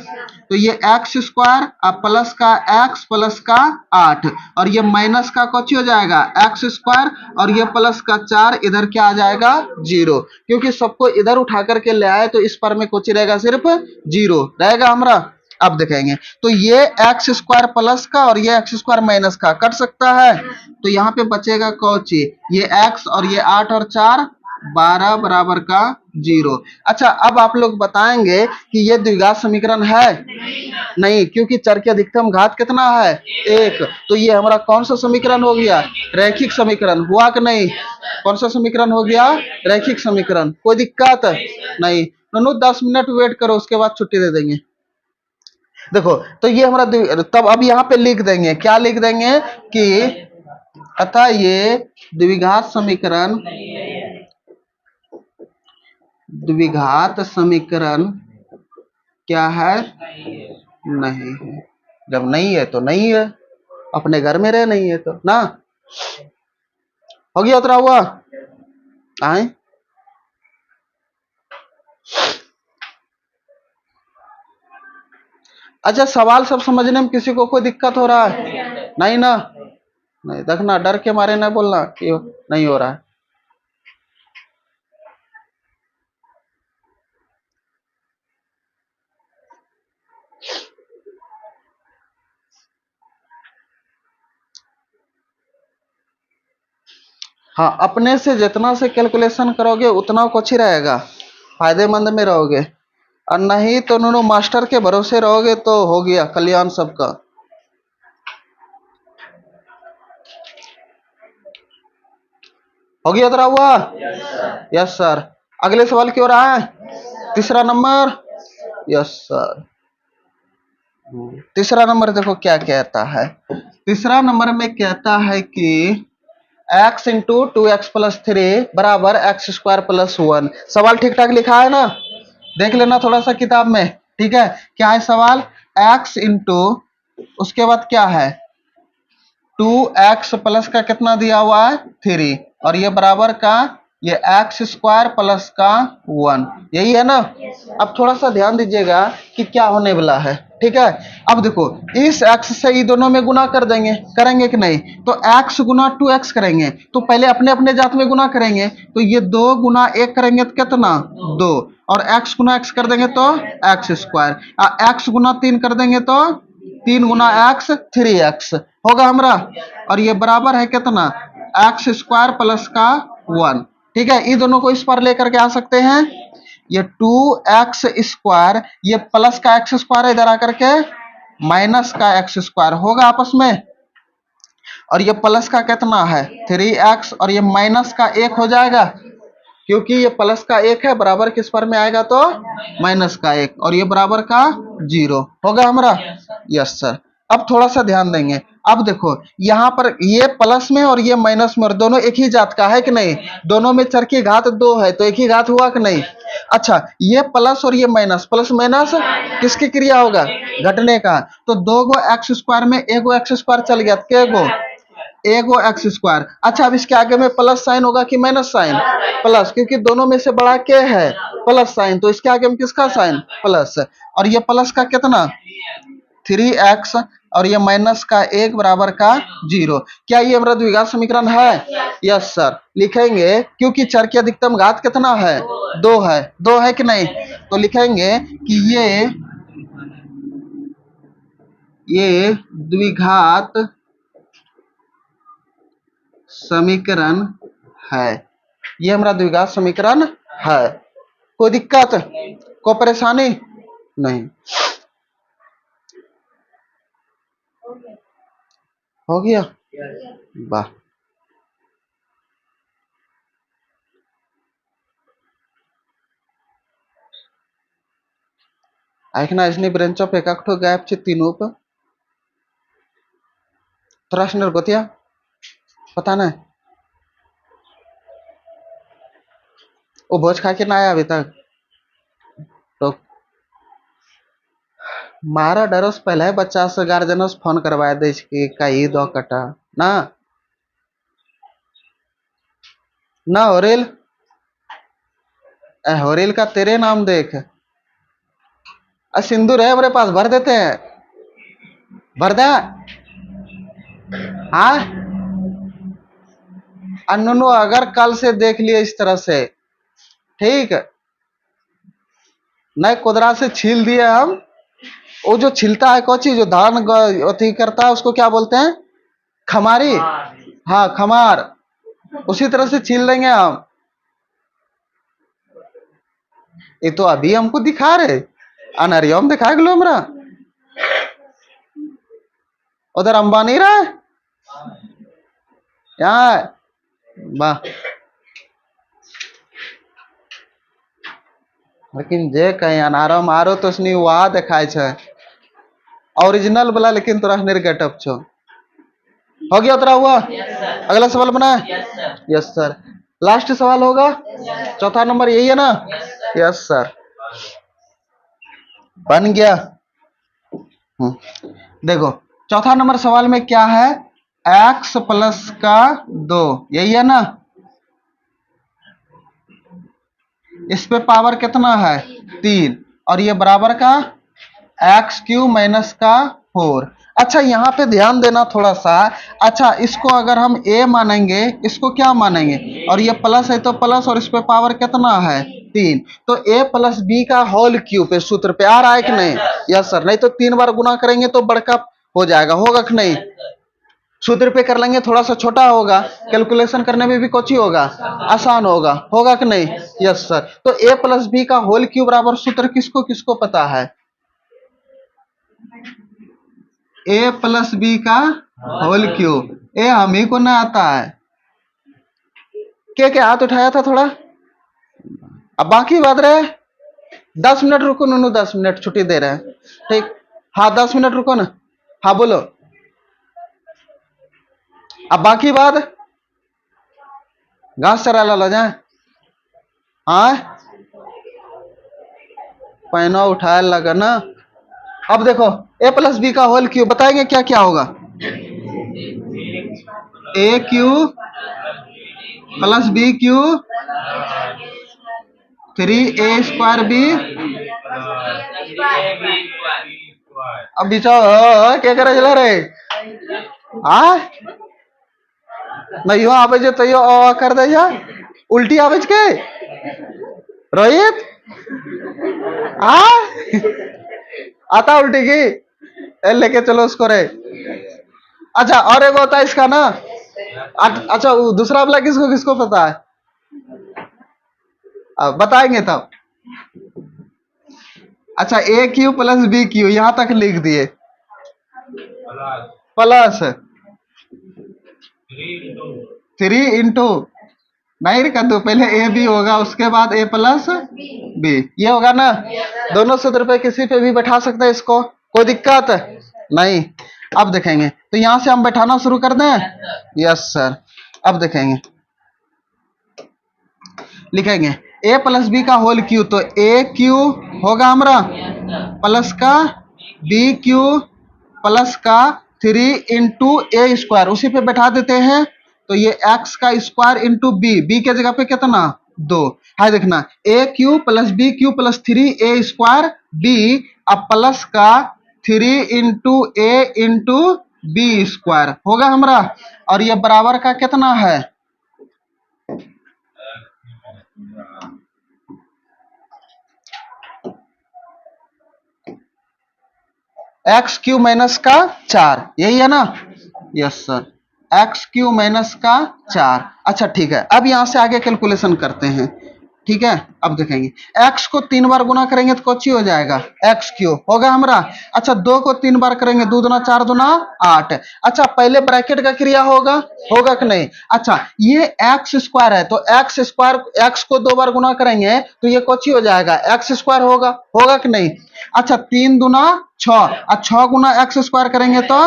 तो ये एक्स स्क्वायर अब प्लस का एक्स प्लस का 8 और ये माइनस का कुछ हो जाएगा एक्स स्क्वायर और ये प्लस का 4, इधर क्या आ जाएगा 0, क्योंकि सबको इधर उठा करके ले आए तो इस पर में कुछ रहेगा, सिर्फ 0 रहेगा हमारा। अब देखेंगे तो ये एक्स स्क्वायर प्लस का और ये एक्स स्क्वायर माइनस का कट सकता है, तो यहाँ पे बचेगा कौची, ये एक्स और ये 8 और 4 12 बराबर का 0। अच्छा अब आप लोग बताएंगे कि ये द्विघात समीकरण है, नहीं, क्योंकि चर के अधिकतम घात कितना है, 1। तो ये हमारा कौन सा समीकरण हो गया, रैखिक समीकरण हुआ कि नहीं, कौन सा समीकरण हो गया, रैखिक समीकरण। कोई दिक्कत नहीं, ननू 10 मिनट वेट करो उसके बाद छुट्टी दे देंगे। देखो तो ये हमारा तब अब यहाँ पे लिख देंगे, क्या लिख देंगे कि अतः ये द्विघात समीकरण, द्विघात समीकरण क्या है, नहीं है। जब नहीं है तो नहीं है, अपने घर में रहे, नहीं है तो ना, हो गया उतरा हुआ आए। अच्छा सवाल सब समझने में किसी को कोई दिक्कत हो रहा है, नहीं ना, नहीं देखना, डर के मारे ना बोलना कि नहीं हो रहा है। हाँ अपने से जितना से कैलकुलेशन करोगे उतना कुछ ही रहेगा, फायदेमंद में रहोगे, और नहीं तो नो मास्टर के भरोसे रहोगे तो हो गया कल्याण सबका। हो गया उतरा हुआ, यस सर। अगले सवाल की ओर आए, तीसरा नंबर, यस सर। तीसरा नंबर देखो क्या कहता है, तीसरा नंबर में कहता है कि x इंटू 2x प्लस 3 बराबर एक्स स्क्वायर प्लस 1। सवाल ठीक ठाक लिखा है ना, देख लेना थोड़ा सा किताब में। ठीक है, क्या है सवाल, x इंटू उसके बाद क्या है 2x प्लस का कितना दिया हुआ है 3 और ये बराबर का ये एक्स स्क्वायर प्लस का 1, यही है ना। अब थोड़ा सा ध्यान दीजिएगा कि क्या होने वाला है, ठीक है। अब देखो इस x से ये दोनों में गुना कर देंगे, करेंगे कि नहीं, तो x गुना 2x करेंगे, तो पहले अपने अपने जात में गुना करेंगे, तो ये 2 गुना 1 करेंगे तो कितना 2, और x गुना x कर देंगे तो एक्स स्क्वायर, x गुना 3 कर देंगे तो 3 गुना x 3x होगा हमारा, और ये बराबर है कितना एक्स स्क्वायर प्लस का 1, ठीक है। ये दोनों को इस पर लेकर के आ सकते हैं, ये 2x स्क्वायर, ये प्लस का एक्स स्क्वायर इधर आकर के माइनस का एक्स स्क्वायर होगा आपस में, और ये प्लस का कितना है 3x, और ये माइनस का 1 हो जाएगा, क्योंकि ये प्लस का 1 है, बराबर किस पर में आएगा तो माइनस का 1, और ये बराबर का 0 होगा हमारा। Yes sir. अब थोड़ा सा ध्यान देंगे, अब देखो यहाँ पर ये प्लस में और ये माइनस में, और दोनों एक ही जात का है कि नहीं, दोनों में चर की घात 2 है, तो एक ही घात हुआ कि नहीं। अच्छा ये प्लस और ये माइनस, प्लस माइनस किसकी क्रिया होगा, घटने का, तो 2 गो एक्स स्क्वायर में 1 गो एक्स स्क्वायर चल गया, के गो एगो एक्स स्क्वायर। अच्छा अब इसके आगे में प्लस साइन होगा कि माइनस साइन, प्लस, क्योंकि दोनों में से बड़ा क्या है प्लस साइन, तो इसके आगे में किसका साइन प्लस, और ये प्लस का कितना 3x, और ये माइनस का 1 बराबर का 0। क्या ये हमारा द्विघात समीकरण है, यस सर। लिखेंगे क्योंकि चर की अधिकतम घात कितना है 2 है, 2 है कि नहीं, तो लिखेंगे कि ये द्विघात समीकरण है, ये हमारा द्विघात समीकरण है। कोई दिक्कत, कोई परेशानी नहीं, हो गया, वाह। ऐकना ब्रेंच ऑफ एक गैप तीनों पर त्रासनर गोतिया पता नहीं, वो भोज खा के ना आया अभी तक, तो मारा डरोस पहले बच्चा से गार्जियनस फोन करवा दे कि कहीं दो कटा ना ना होरेल का तेरे नाम देख, सिंदूर है हमारे पास, भर देते हैं, भर दे। हाँ अन्नू अगर कल से देख लिए इस तरह से, ठीक, नए कुदरा से छील दिए हम, वो जो छिलता है कोची जो धान अथी करता है उसको क्या बोलते हैं, खमारी, हाँ खमार, उसी तरह से छील देंगे हम। ये तो अभी हमको दिखा रहे अनरियम दिखा गलो हमरा, उधर अंबानी रहा है यहाँ, वाह। लेकिन जे कहीं अनारो मारो तो उसने वहाँ दिखाई छे ओरिजिनल वाला, लेकिन तोरा गेटअप छो। हो गया तेरा हुआ, अगला सवाल बना, यस सर। लास्ट सवाल होगा, चौथा नंबर यही है ना, यस सर, बन गया। देखो चौथा नंबर सवाल में क्या है, x प्लस का 2, यही है ना, इस पे पावर कितना है 3, और ये बराबर का एक्स क्यू माइनस का 4। अच्छा यहाँ पे ध्यान देना थोड़ा सा, अच्छा इसको अगर हम a मानेंगे, इसको क्या मानेंगे, और ये प्लस है तो प्लस, और इस पे पावर कितना है 3, तो a प्लस बी का होल क्यूब पे सूत्र पे आ रहा है कि नहीं, यस सर। नहीं तो 3 बार गुना करेंगे तो बड़का हो जाएगा, होगा कि नहीं, सूत्र पे कर लेंगे थोड़ा सा छोटा होगा, कैलकुलेशन करने में भी कुछ ही होगा, आसान होगा कि नहीं, यस सर। तो a प्लस बी का होल क्यूब बराबर सूत्र किसको किसको पता है, a प्लस बी का होल क्यूब, ए हम ही को ना आता है, क्या हाथ उठाया था थोड़ा, अब बाकी बात रहे 10 मिनट रुको नूनू, 10 मिनट छुट्टी दे रहे हैं, ठीक, हाँ 10 मिनट रुको ना, हाँ बोलो, अब बाकी बात घास चरा लो जाए, हाँ पैना उठाया लगा ना। अब देखो a प्लस बी का होल क्यूब बताएंगे क्या क्या होगा, a cube plus B cube 3a² B. अब बिचा क्या करे चला रे आ नहीं आवे जो तो कर दे जा उल्टी आवे के रोहित आ आता उल्टी की लेके चलो उसको रे। अच्छा और एक होता है इसका ना। अच्छा दूसरा वाला किसको किसको पता है? अब बताएंगे तब। अच्छा a³ + b³ यहां तक लिख दिए प्लस 3 इंटू नहीं रे कद्दू पहले a b होगा उसके बाद a+b ये होगा ना। दोनों सूत्र पे किसी पे भी बैठा सकते हैं इसको कोई दिक्कत नहीं। अब देखेंगे तो यहां से हम बैठाना शुरू कर दें। Yes sir. अब देखेंगे लिखेंगे a+b का होल क्यू तो a³ होगा हमारा प्लस का b³ प्लस का 3 × a²। उसी पे बैठा देते हैं तो ये x² इंटू बी के जगह पे कितना 2 है देखना a³ + b³ + 3a² b अब प्लस का 3 × a × b² होगा हमारा। और ये बराबर का कितना है x³ - का 4 यही है ना। यस सर x³ - का 4। अच्छा ठीक है अब यहां से आगे कैलकुलेशन करते हैं। ठीक है अब देखेंगे x को 3 बार गुना करेंगे तो कौची हो जाएगा x³ होगा हमारा। अच्छा 2 को 3 बार करेंगे 2 दूना 4 दूना 8। अच्छा पहले ब्रैकेट का क्रिया होगा होगा कि नहीं। अच्छा ये x² है तो x को 2 बार गुना करेंगे तो ये कौची हो जाएगा x² होगा होगा कि नहीं। अच्छा 3 दूना 6 और 6 गुना x² करेंगे तो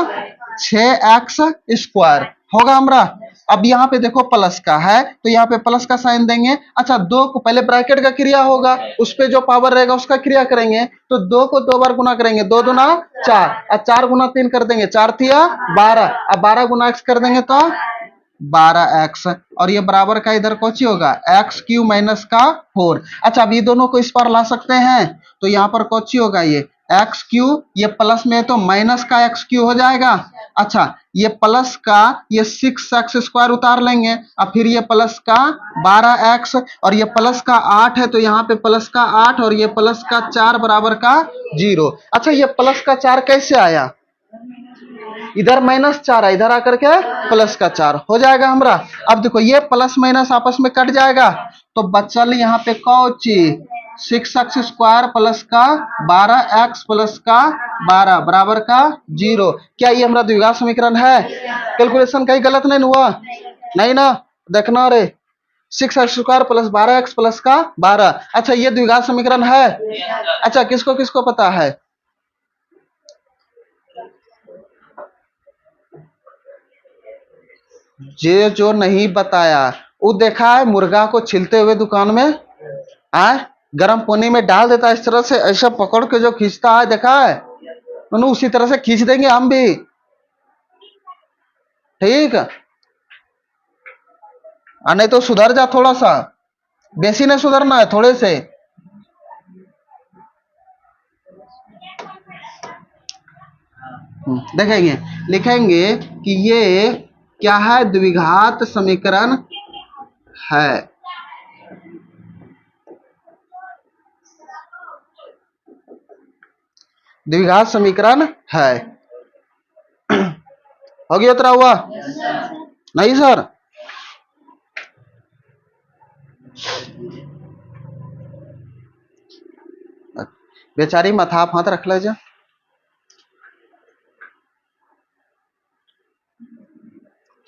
6x² होगा हमारा। अब यहाँ पे देखो प्लस का है तो यहाँ पे प्लस का साइन देंगे। अच्छा 2 को पहले ब्रैकेट का क्रिया होगा उस पे जो पावर रहेगा उसका क्रिया करेंगे तो 2 को 2 बार गुना करेंगे 2 दूना 4 और 4 गुना 3 कर देंगे 4 थिया 12 अब 12 गुना x कर देंगे तो 12x और ये बराबर का इधर कौची होगा x³ - का 4। अच्छा अब ये दोनों को इस पर ला सकते हैं तो यहाँ पर कौची होगा ये x³ ये प्लस में है तो माइनस का x³ हो जाएगा। अच्छा ये प्लस का ये 6x² उतार लेंगे और फिर ये प्लस का 12x और ये प्लस का 8 है तो यहाँ पे प्लस का 8 और ये प्लस का 4 बराबर का 0। अच्छा ये प्लस का 4 कैसे आया इधर -4 है इधर आकर के प्लस का 4 हो जाएगा हमारा। अब देखो ये प्लस माइनस आपस में कट जाएगा तो बचल यहाँ पे कौची 6x² प्लस का 12x प्लस का 12 बराबर का 0। क्या ये हमारा द्विघात समीकरण है? कैलकुलेशन कहीं गलत नहीं हुआ नहीं ना देखना रे 6x² प्लस 12x प्लस का 12। अच्छा ये द्विघात समीकरण है। अच्छा किसको किसको पता है जे जो नहीं बताया वो देखा है मुर्गा को छिलते हुए दुकान में आए गर्म पानी में डाल देता है इस तरह से ऐसा पकड़ के जो खींचता है देखा है उसी तरह से खींच देंगे हम भी। ठीक नहीं तो सुधर जा थोड़ा सा बेसी नहीं सुधरना है थोड़े से। देखेंगे लिखेंगे कि ये क्या है द्विघात समीकरण है। द्विघात समीकरण है। हो गया उतरा हुआ नहीं सर। बेचारी माथा हाथ रख ले जा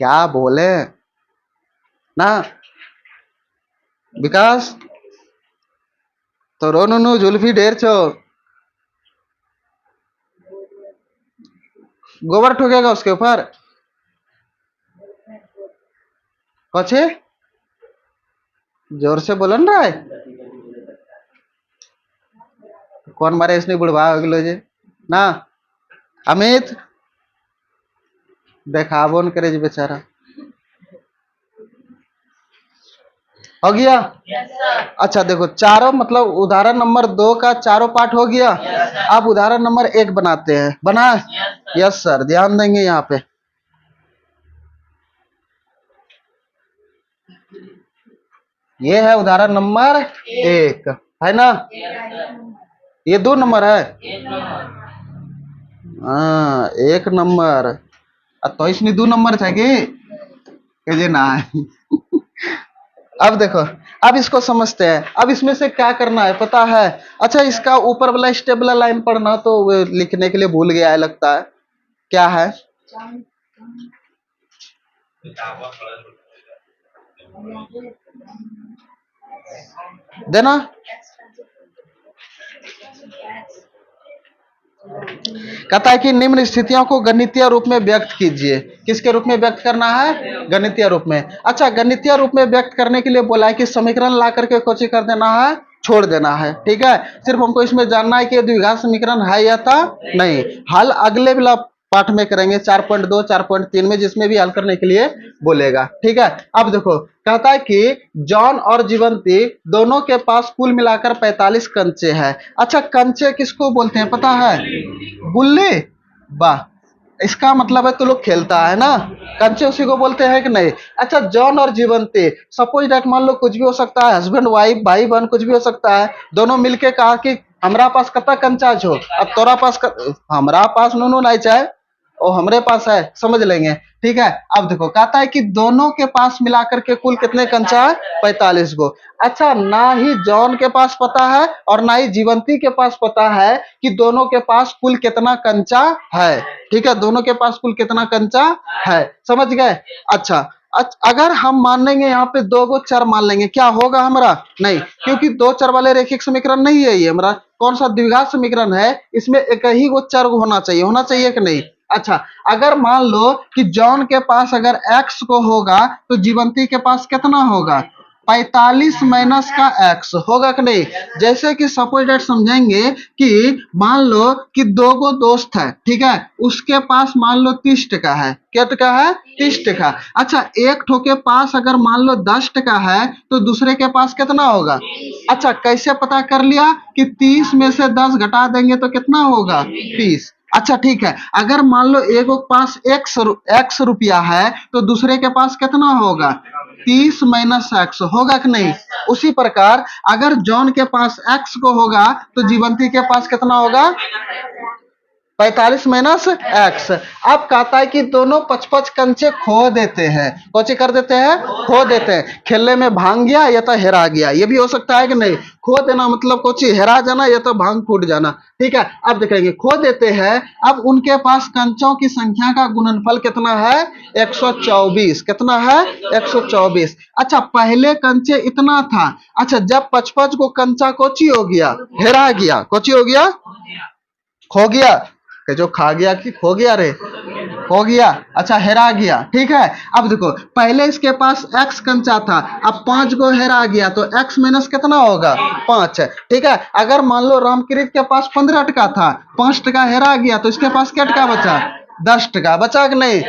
क्या बोले ना विकास तो रो नु जुल्फी ढेर छो गोबर ठोकेगा उसके ऊपर कौचे जोर से बोलन रहा है कौन मारे इसने बुढ़वा हो गलो जे ना अमित देखाबो न करे जे बेचारा हो गया। अच्छा देखो, चारों मतलब उदाहरण नंबर 2 का चारों पार्ट हो गया। अब उदाहरण नंबर 1 बनाते हैं। बना? यस सर, ध्यान देंगे यहाँ पे। ये है उदाहरण नंबर 1, है ना? ये 2 नंबर है। हाँ, 1 नंबर। तो इसमें 2 नंबर था कि ये ना है। अब देखो, अब इसको समझते हैं। अब इसमें से क्या करना है पता है? अच्छा, इसका ऊपर वाला स्टेप वाला लाइन पढ़ना तो वो लिखने के लिए भूल गया है लगता है। क्या है? देना। कहता है कि निम्न स्थितियों को गणितीय रूप में व्यक्त कीजिए। किसके रूप में व्यक्त करना है? गणितीय रूप में। अच्छा, गणितीय रूप में व्यक्त करने के लिए बोला है कि समीकरण ला करके कोची कर देना है, छोड़ देना है। ठीक है, सिर्फ हमको इसमें जानना है कि द्विघात समीकरण है या था नहीं। हल अगले वाला पाठ में करेंगे, 4.2 4.3 में, जिसमें भी हल करने के लिए बोलेगा। ठीक है, अब देखो, कहता है कि जॉन और जीवंती दोनों के पास कुल मिलाकर 45 कंचे हैं। अच्छा, कंचे किसको बोलते हैं पता है? गुल्ली। वाह, इसका मतलब है तो लोग खेलता है ना, कंचे उसी को बोलते हैं कि नहीं? अच्छा, जॉन और जीवंती, सपोज दैट मान लो कुछ भी हो सकता है, हस्बैंड वाइफ, भाई बहन, कुछ भी हो सकता है। दोनों मिलके कहा कि हमरा पास कता कंचा छो, अब तोरा पास हमरा पास नो नहीं चाहे और हमरे पास है, समझ लेंगे। ठीक है, अब देखो, कहता है कि दोनों के पास मिलाकर के कुल कितने कंचा है? 45 गो। अच्छा, ना ही जॉन के पास पता है और ना ही जीवंती के पास पता है कि दोनों के पास कुल कितना कंचा है। ठीक है, दोनों के पास कुल कितना कंचा है, समझ गए? अच्छा, अगर हम मान लेंगे यहाँ पे 2 गो चर मान लेंगे, क्या होगा हमारा? नहीं, क्योंकि 2 चर वाले रैखिक समीकरण नहीं है ये हमारा। कौन सा द्विघात समीकरण है? इसमें एक ही गो चर होना चाहिए, होना चाहिए कि नहीं? अच्छा, अगर मान लो कि जॉन के पास अगर x को होगा तो जीवंती के पास कितना होगा? 45 माइनस का x होगा कि नहीं? जैसे कि सपोज डेट समझेंगे कि मान लो कि 2 गो दोस्त है, ठीक है, उसके पास मान लो 30 टका है। क्या टका है? 30 टका। अच्छा, एक ठो के पास अगर मान लो 10 टका है तो दूसरे के पास कितना होगा? अच्छा, कैसे पता कर लिया कि 30 में से 10 घटा देंगे तो कितना होगा? 30। अच्छा ठीक है, अगर मान लो एक के पास एक्स रुपया है तो दूसरे के पास कितना होगा? 30 माइनस एक्स होगा कि नहीं? उसी प्रकार अगर जॉन के पास एक्स को होगा तो जीवंती के पास कितना होगा? 45 माइनस एक्स। अब कहता है कि दोनों 55 कंचे खो देते हैं। कौचे कर देते हैं? खो देते हैं। खेलने में भांग गया या तो हेरा गया, ये भी हो सकता है कि नहीं? खो देना मतलब कोची हेरा जाना या तो भांग फूट जाना। ठीक है, अब देखेंगे, खो देते हैं। अब उनके पास कंचों की संख्या का गुणनफल कितना है? 124। कितना है? 124। अच्छा, पहले कंचे इतना था। अच्छा, जब 55 को कंचा कोची हो गया? हेरा गया। कोची हो गया? खो गया। कि जो खा गया कि खो गया रे? खो गया। अच्छा, हेरा गया। ठीक है, अब देखो, पहले इसके पास x कंचा था, अब 5 को हेरा गया तो x माइनस कितना होगा? 5। ठीक है, अगर मान लो रामकृत के पास 15 टका था, 5 टका हेरा गया तो इसके पास क्या टका बचा? 10 टका बचा कि नहीं?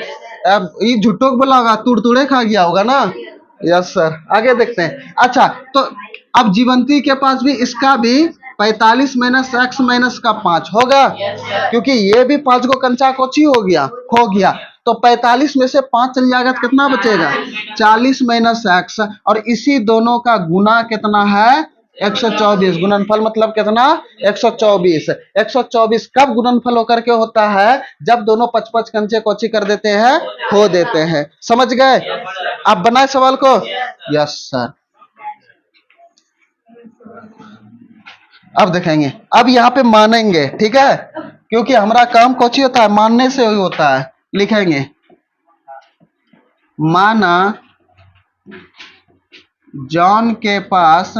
अब ये झुट्टो को बोला होगा, तुड़तुड़े खा गया होगा ना। यस सर, आगे देखते हैं। अच्छा, तो अब जीवंती के पास भी इसका भी 45 माइनस एक्स माइनस का 5 होगा, क्योंकि ये भी 5 को कंचा कोची हो गया? खो गया। तो 45 में से 5 चल जाएगा तो कितना बचेगा? 40 माइनस एक्स, और इसी दोनों का गुना कितना है? 124। गुणनफल मतलब कितना? 124। 124 कब गुणनफल होकर के होता है? जब दोनों 55 कंचे कोची कर देते हैं? खो देते हैं। समझ गए? आप बनाए सवाल को? Yes sir. अब देखेंगे, अब यहाँ पे मानेंगे, ठीक है, क्योंकि हमारा काम कोची होता है? मानने से ही होता है। लिखेंगे, माना जॉन के पास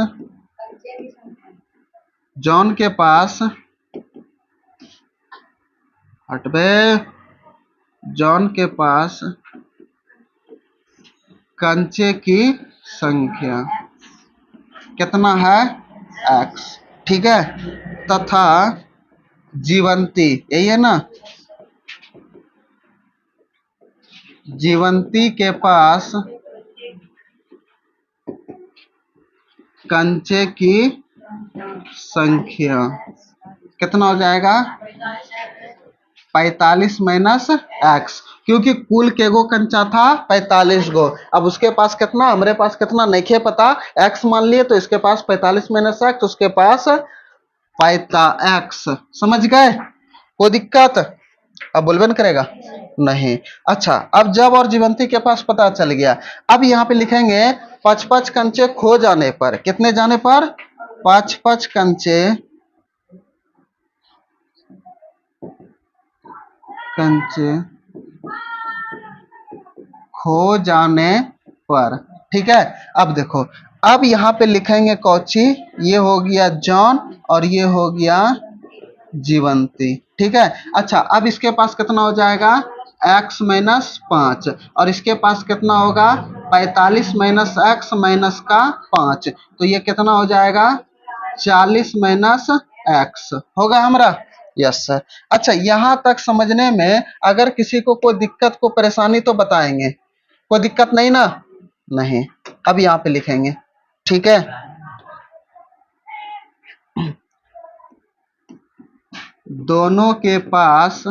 हटबे जॉन के पास कंचे की संख्या कितना है? x। ठीक है, तथा जीवंती, यही है ना, जीवंती के पास कंचे की संख्या कितना हो जाएगा? 45 माइनस एक्स, क्योंकि कुल के गो कंचा था 45 गो। अब उसके पास कितना, हमारे पास कितना नहीं पता, एक्स मान लिए तो इसके पास 45 माइनस एक्स, उसके पास पैता एक्स। समझ गए? कोई दिक्कत? अब बोलबे करेगा नहीं। अच्छा, अब जब और जीवंती के पास पता चल गया, अब यहाँ पे लिखेंगे 55 कंचे खो जाने पर, कितने जाने पर? 55 कंचे खो जाने पर। ठीक है, अब देखो, अब यहाँ पे लिखेंगे कौची, ये हो गया जॉन और ये हो गया जीवंती। ठीक है, अच्छा, अब इसके पास कितना हो जाएगा? x माइनस 5, और इसके पास कितना होगा? 45 माइनस एक्स माइनस का 5, तो ये कितना हो जाएगा? 40 माइनस एक्स होगा हमारा। Yes sir. अच्छा, यहां तक समझने में अगर किसी को कोई दिक्कत को परेशानी तो बताएंगे, कोई दिक्कत नहीं ना? नहीं। अब यहाँ पे लिखेंगे, ठीक है, दोनों के पास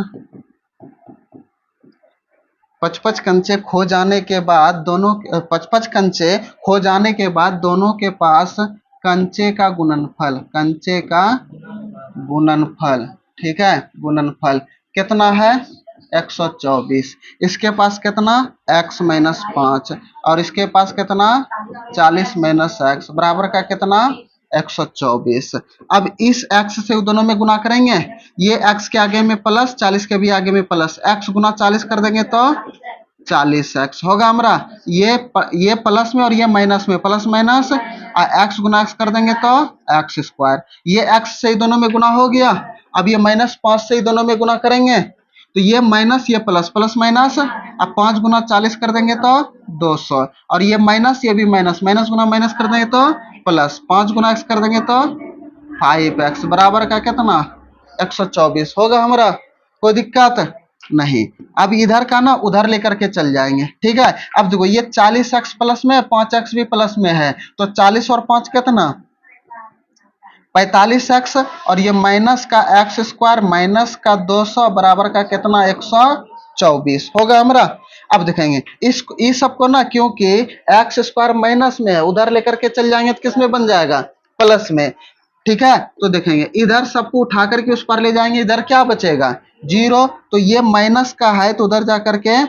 55 कंचे खो जाने के बाद, दोनों 55 कंचे खो जाने के बाद दोनों के पास कंचे का गुणनफल, कंचे का गुणनफल, ठीक है, गुणनफल कितना है? 124। इसके पास कितना? x माइनस 5, और इसके पास कितना? 40 माइनस एक्स बराबर का कितना? 124। अब इस x से दोनों में गुना करेंगे, ये x के आगे में प्लस, 40 के भी आगे में प्लस, x गुना 40 कर देंगे तो 40x होगा हमारा। ये प्लस में और ये माइनस में, प्लस माइनस x गुना x कर देंगे तो एक्स स्क्वायर। ये x से दोनों में गुना हो गया। अब ये माइनस 5 से दोनों में गुना करेंगे तो ये माइनस, ये प्लस, प्लस माइनस, अब 5 गुना 40 कर देंगे तो 200, और ये माइनस, ये भी माइनस, माइनस गुना माइनस कर देंगे तो प्लस, 5 गुना x कर देंगे तो 5x बराबर का कितना? 124 होगा हमारा। कोई दिक्कत नहीं। अब इधर का ना उधर लेकर के चल जाएंगे, ठीक है। अब देखो, ये 40x प्लस में, 5x भी प्लस में है, तो 40 और 5 कितना? 45x, और ये माइनस का एक्स स्क्वायर माइनस का 200 बराबर का कितना? 124 होगा हमारा। अब देखेंगे इस सबको ना, क्योंकि एक्स स्क्वायर माइनस में है, उधर लेकर के चल जाएंगे तो किस में बन जाएगा? प्लस में। ठीक है, तो देखेंगे इधर सबको उठा करके उस पर ले जाएंगे, इधर क्या बचेगा? 0। तो ये माइनस का है तो उधर जाकर के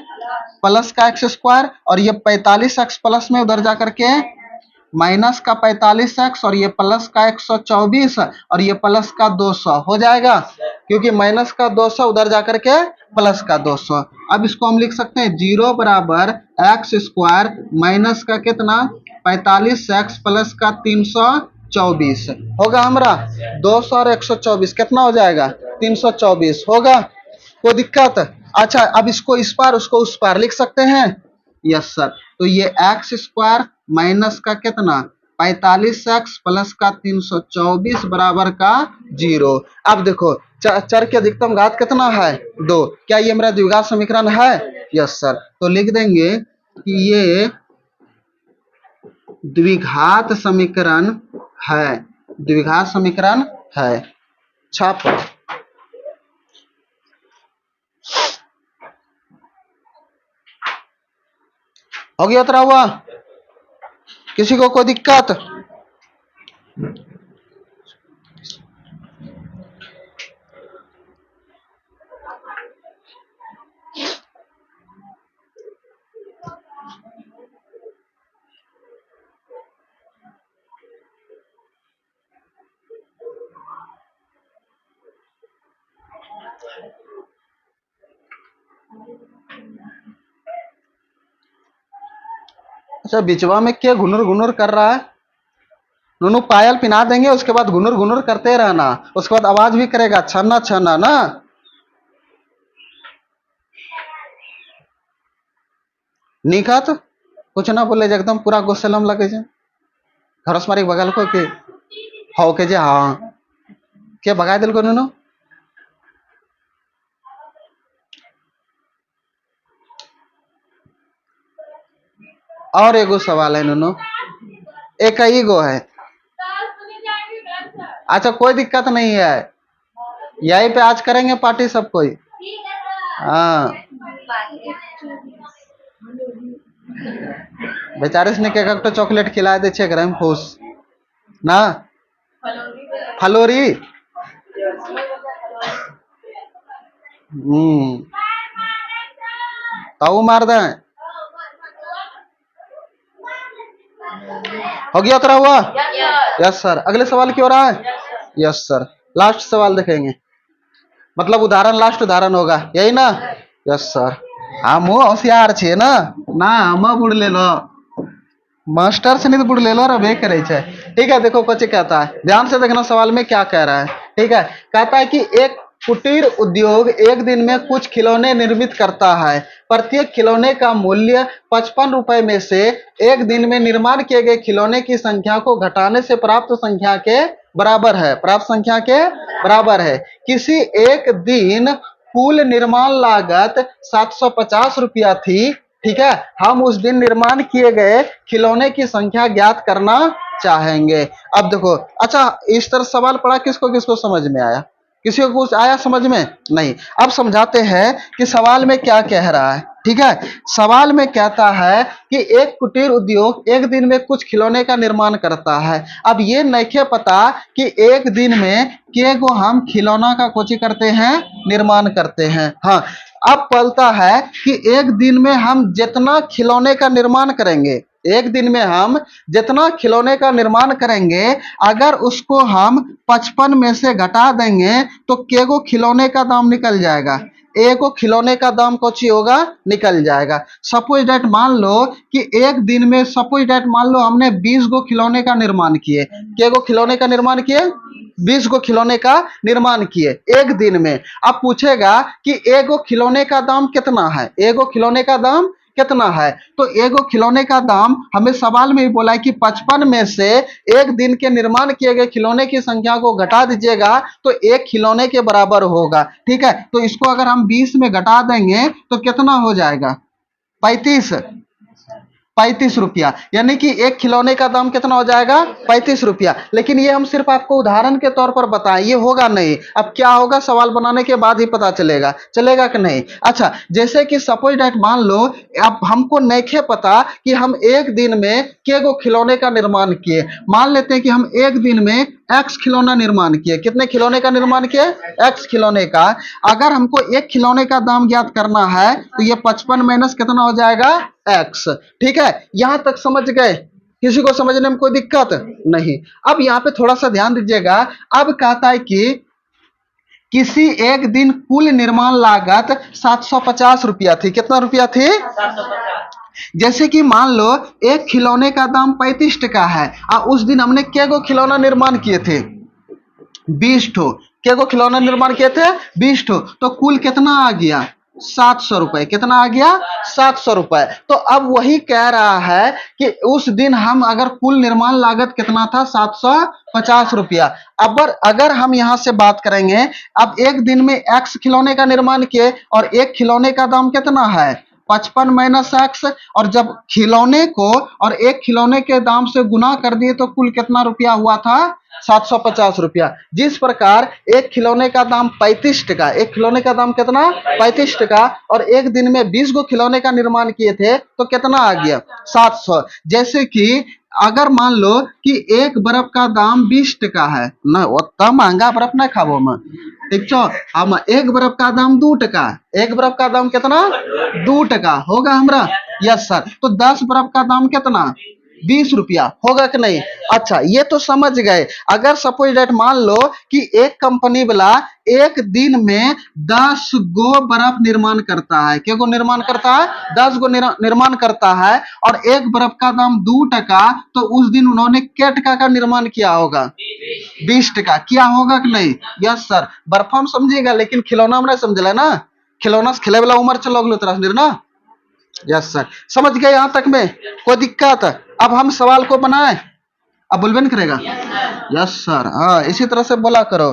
प्लस का एक्स स्क्वायर, और ये 45x प्लस में, उधर जाकर के माइनस का 45x, और ये प्लस का 124, और ये प्लस का 200 हो जाएगा, क्योंकि माइनस का 200 उधर जाकर के प्लस का 200। अब इसको हम लिख सकते हैं 0 बराबर एक्स स्क्वायर माइनस का कितना? 45x प्लस का 324 होगा हमारा। 200 और 124 कितना हो जाएगा? 324 होगा। कोई दिक्कत? अच्छा, अब इसको इस पार, उसको उस पार लिख सकते हैं। Yes sir. तो ये एक्स स्क्वायर माइनस का कितना? 45x प्लस का 324 बराबर का 0। अब देखो, चर की अधिकतम घात कितना है? 2। क्या ये मेरा द्विघात समीकरण है? Yes sir. तो लिख देंगे कि ये द्विघात समीकरण है, द्विघात समीकरण है। छाप। हो गया उतरा हुआ? किसी को कोई दिक्कत? अच्छा, बिचवा में क्या घुनुर घुनुर कर रहा है? नूनू, पायल पिना देंगे, उसके बाद घुनुर घुनुर करते रहना, उसके बाद आवाज भी करेगा छना छना ना। निकत कुछ ना बोले, एकदम पूरा गोसलम लगे जे घर से मारी बगल को के हो के जे, हाँ के भगा दिल को नूनू। और एगो सवाल है नूनू, एक ही गो है, अच्छा कोई दिक्कत नहीं है, यहीं पे आज करेंगे पार्टी सब कोई। हाँ बेचारे ने के तो चॉकलेट खिला दे छे ग्राम खुश ना। फलोरी। हम्म। ताऊ मार दे। हो गया उतरा हुआ। Yes sir. अगले सवाल की ओर है। Yes sir. लास्ट सवाल देखेंगे, मतलब उदाहरण, लास्ट उदाहरण होगा यही ना। Yes sir. हम होशियार छे ना, ना हम बुढ़ ले लो, मास्टर से नहीं तो बुढ़ ले लो रे करे छे। ठीक है देखो कोची कहता है, ध्यान से देखना सवाल में क्या कह रहा है। ठीक है, कहता है कि एक कुटीर उद्योग एक दिन में कुछ खिलौने निर्मित करता है। प्रत्येक खिलौने का मूल्य 55 रुपए में से एक दिन में निर्माण किए गए खिलौने की संख्या को घटाने से प्राप्त संख्या के बराबर है। प्राप्त संख्या के बराबर है। किसी एक दिन कुल निर्माण लागत 750 रुपया थी। ठीक है, हम उस दिन निर्माण किए गए खिलौने की संख्या ज्ञात करना चाहेंगे। अब देखो, अच्छा इस तरह सवाल पढ़ा किसको किसको समझ में आया? किसी को कुछ आया समझ में? नहीं। अब समझाते हैं कि सवाल में क्या कह रहा है। ठीक है, सवाल में कहता है कि एक कुटीर उद्योग एक दिन में कुछ खिलौने का निर्माण करता है। अब ये नहीं पता कि एक दिन में के गो हम खिलौना का कोची करते हैं, निर्माण करते हैं। हाँ, अब पलता है कि एक दिन में हम जितना खिलौने का निर्माण करेंगे, एक दिन में हम जितना खिलौने का निर्माण करेंगे, अगर उसको हम 55 में से घटा देंगे तो केगो खिलौने का दाम निकल जाएगा। एगो खिलौने का दाम कोची होगा, निकल जाएगा। सपोज डेट मान लो कि एक दिन में, सपोज डेट मान लो हमने 20 गो खिलौने का निर्माण किए। केगो खिलौने का निर्माण किए? 20 गो खिलौने का निर्माण किए एक दिन में। अब पूछेगा कि एगो खिलौने का दाम कितना है, एगो खिलौने का दाम कितना है। तो एगो खिलौने का दाम हमें सवाल में ही बोला है कि 55 में से एक दिन के निर्माण किए गए खिलौने की संख्या को घटा दीजिएगा तो एक खिलौने के बराबर होगा। ठीक है, तो इसको अगर हम 20 में घटा देंगे तो कितना हो जाएगा? 35। 35 रुपया, यानी कि एक खिलौने का दाम कितना हो जाएगा? 35 रुपया। लेकिन ये हम सिर्फ आपको उदाहरण के तौर पर बताएं, ये होगा नहीं। अब क्या होगा सवाल बनाने के बाद ही पता चलेगा, चलेगा कि नहीं। अच्छा, जैसे कि सपोज डेट मान लो, अब हमको नहीं पता कि हम एक दिन में के गो खिलौने का निर्माण किए। मान लेते हैं कि हम एक दिन में एक्स खिलौना निर्माण किए। कितने खिलौने का निर्माण किए? एक्स खिलौने का। अगर हमको एक खिलौने का दाम ज्ञात करना है तो ये 55 माइनस कितना हो जाएगा? एक्स। ठीक है, यहां तक समझ गए? किसी को समझने में कोई दिक्कत नहीं। अब यहाँ पे थोड़ा सा ध्यान दीजिएगा। अब कहता है कि किसी एक दिन कुल निर्माण लागत 750 रुपया थी। कितना रुपया थी? जैसे कि मान लो एक खिलौने का दाम 35 टका है और उस दिन हमने क्या गो खिलौना निर्माण किए थे? 20 ठो। क्या गो खिलौना निर्माण किए थे? 20 ठो। तो कुल कितना आ गया? 700 रुपए। कितना आ गया? 700 रुपए। तो अब वही कह रहा है कि उस दिन हम अगर कुल निर्माण लागत कितना था? 750 रुपया। अब अगर हम यहां से बात करेंगे, अब एक दिन में एक्स खिलौने का निर्माण किए और एक खिलौने का दाम कितना है? 55 माइनस एक्स। और जब खिलौने को और एक खिलौने के दाम से गुना कर दिए तो कुल कितना रुपया हुआ था? 750 रुपया। जिस प्रकार एक खिलौने का दाम 35 टका, एक खिलौने का दाम कितना? 35 टका, और एक दिन में 20 गो खिलौने का निर्माण किए थे तो कितना आ गया? 700। जैसे कि अगर मान लो कि एक बर्फ का दाम 20 टका है ना, उतना महंगा बर्फ ना खाबो में। ठीक छो, हम एक बर्फ का दाम 2 टका। एक बर्फ का दाम कितना? 2 टका होगा हमरा। Yes sir. तो 10 बर्फ का दाम कितना? 20 रुपया होगा कि नहीं। अच्छा, ये तो समझ गए। अगर सपोज डेट मान लो कि एक कंपनी वाला एक दिन में 10 गो बर्फ निर्माण करता है। क्या गो निर्माण करता है? 10 गो निर्माण करता है और एक बर्फ का दाम 2 टका। तो उस दिन उन्होंने क्या टका का निर्माण किया होगा? 20 टका किया होगा कि नहीं। Yes sir. बर्फ हम समझेगा लेकिन खिलौना में नहीं समझला ना। खिलौना से खेले वाला उम्र चलो गलो तरह ना। Yes sir. समझ गए यहां तक में? कोई दिक्कत? अब हम सवाल को बनाए, अब बोलबे नहीं करेगा। Yes sir. हाँ, इसी तरह से बोला करो।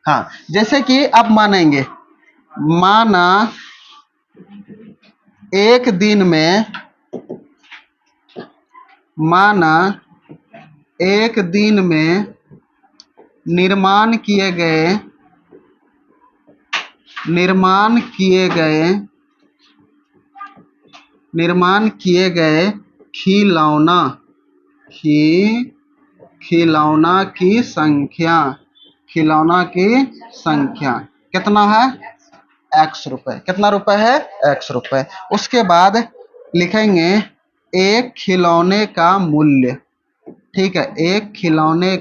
हाँ, जैसे कि अब मानेंगे, माना एक दिन में, माना एक दिन में निर्माण किए गए निर्माण किए गए निर्माण किए गए खिलौना खिलौना की संख्या कितना है? x रुपए। कितना रुपए है? x रुपए। उसके बाद लिखेंगे एक खिलौने का मूल्य। ठीक है, एक खिलौने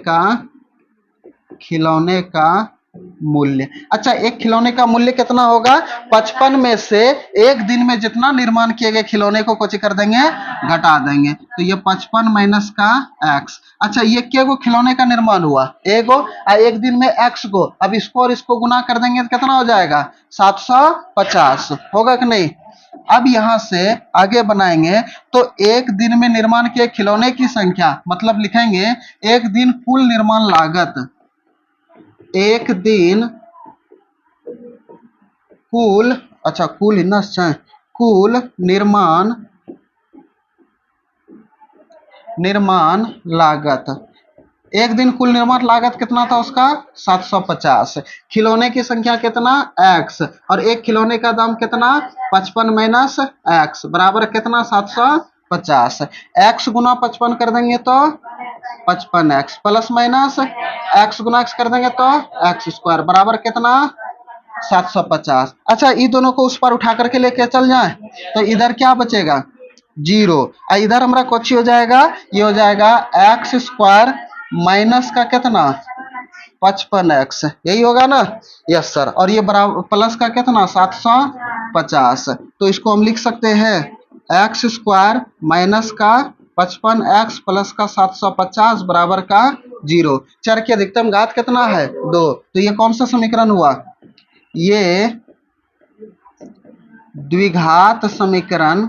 का मूल्य। अच्छा, एक खिलौने का मूल्य कितना होगा? 55 में से एक दिन में जितना निर्माण किए गए खिलौने को कुछ कर देंगे, घटा देंगे। तो ये 55 माइनस का x। अच्छा, ये क्या गो खिलौने का निर्माण हुआ? एगो। एक दिन में x को, अब इसको और इसको गुना कर देंगे तो कितना हो जाएगा? 750 होगा कि नहीं? अब यहां से आगे बनाएंगे तो एक दिन में निर्माण किए खिलौने की संख्या, मतलब लिखेंगे एक दिन कुल निर्माण लागत। एक दिन कुल, अच्छा कुल ही ना, कुल निर्माण लागत। एक दिन कुल निर्माण लागत कितना था उसका? 750। खिलौने की संख्या कितना? x। और एक खिलौने का दाम कितना? 55 माइनस x बराबर कितना? 750। x गुना 55 कर देंगे तो 55x प्लस माइनस x गुना x कर देंगे तो x स्क्वायर बराबर कितना? 750। अच्छा, ये दोनों को उस पर उठा करके लेके चल जाए तो इधर क्या बचेगा? 0। इधर हमारा कुछ हो जाएगा, ये हो जाएगा x स्क्वायर माइनस का कितना? 55x। यही होगा ना? Yes sir. और ये बराबर प्लस का कितना? 750। तो इसको हम लिख सकते हैं x स्क्वायर माइनस का 55x प्लस का 750 बराबर का 0। चर की अधिकतम घात कितना है? 2। तो ये कौन सा समीकरण हुआ? ये द्विघात समीकरण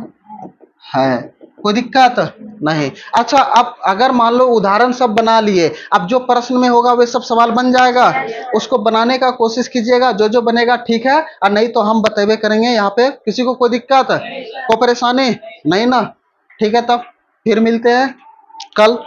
है। कोई दिक्कत नहीं। अच्छा, अब अगर मान लो उदाहरण सब बना लिए, अब जो प्रश्न में होगा वे सब सवाल बन जाएगा, उसको बनाने का कोशिश कीजिएगा। जो जो बनेगा ठीक है, और नहीं तो हम बतेबे करेंगे यहाँ पे। किसी को कोई दिक्कत, कोई परेशानी नहीं ना? ठीक है, तब फिर मिलते हैं कल।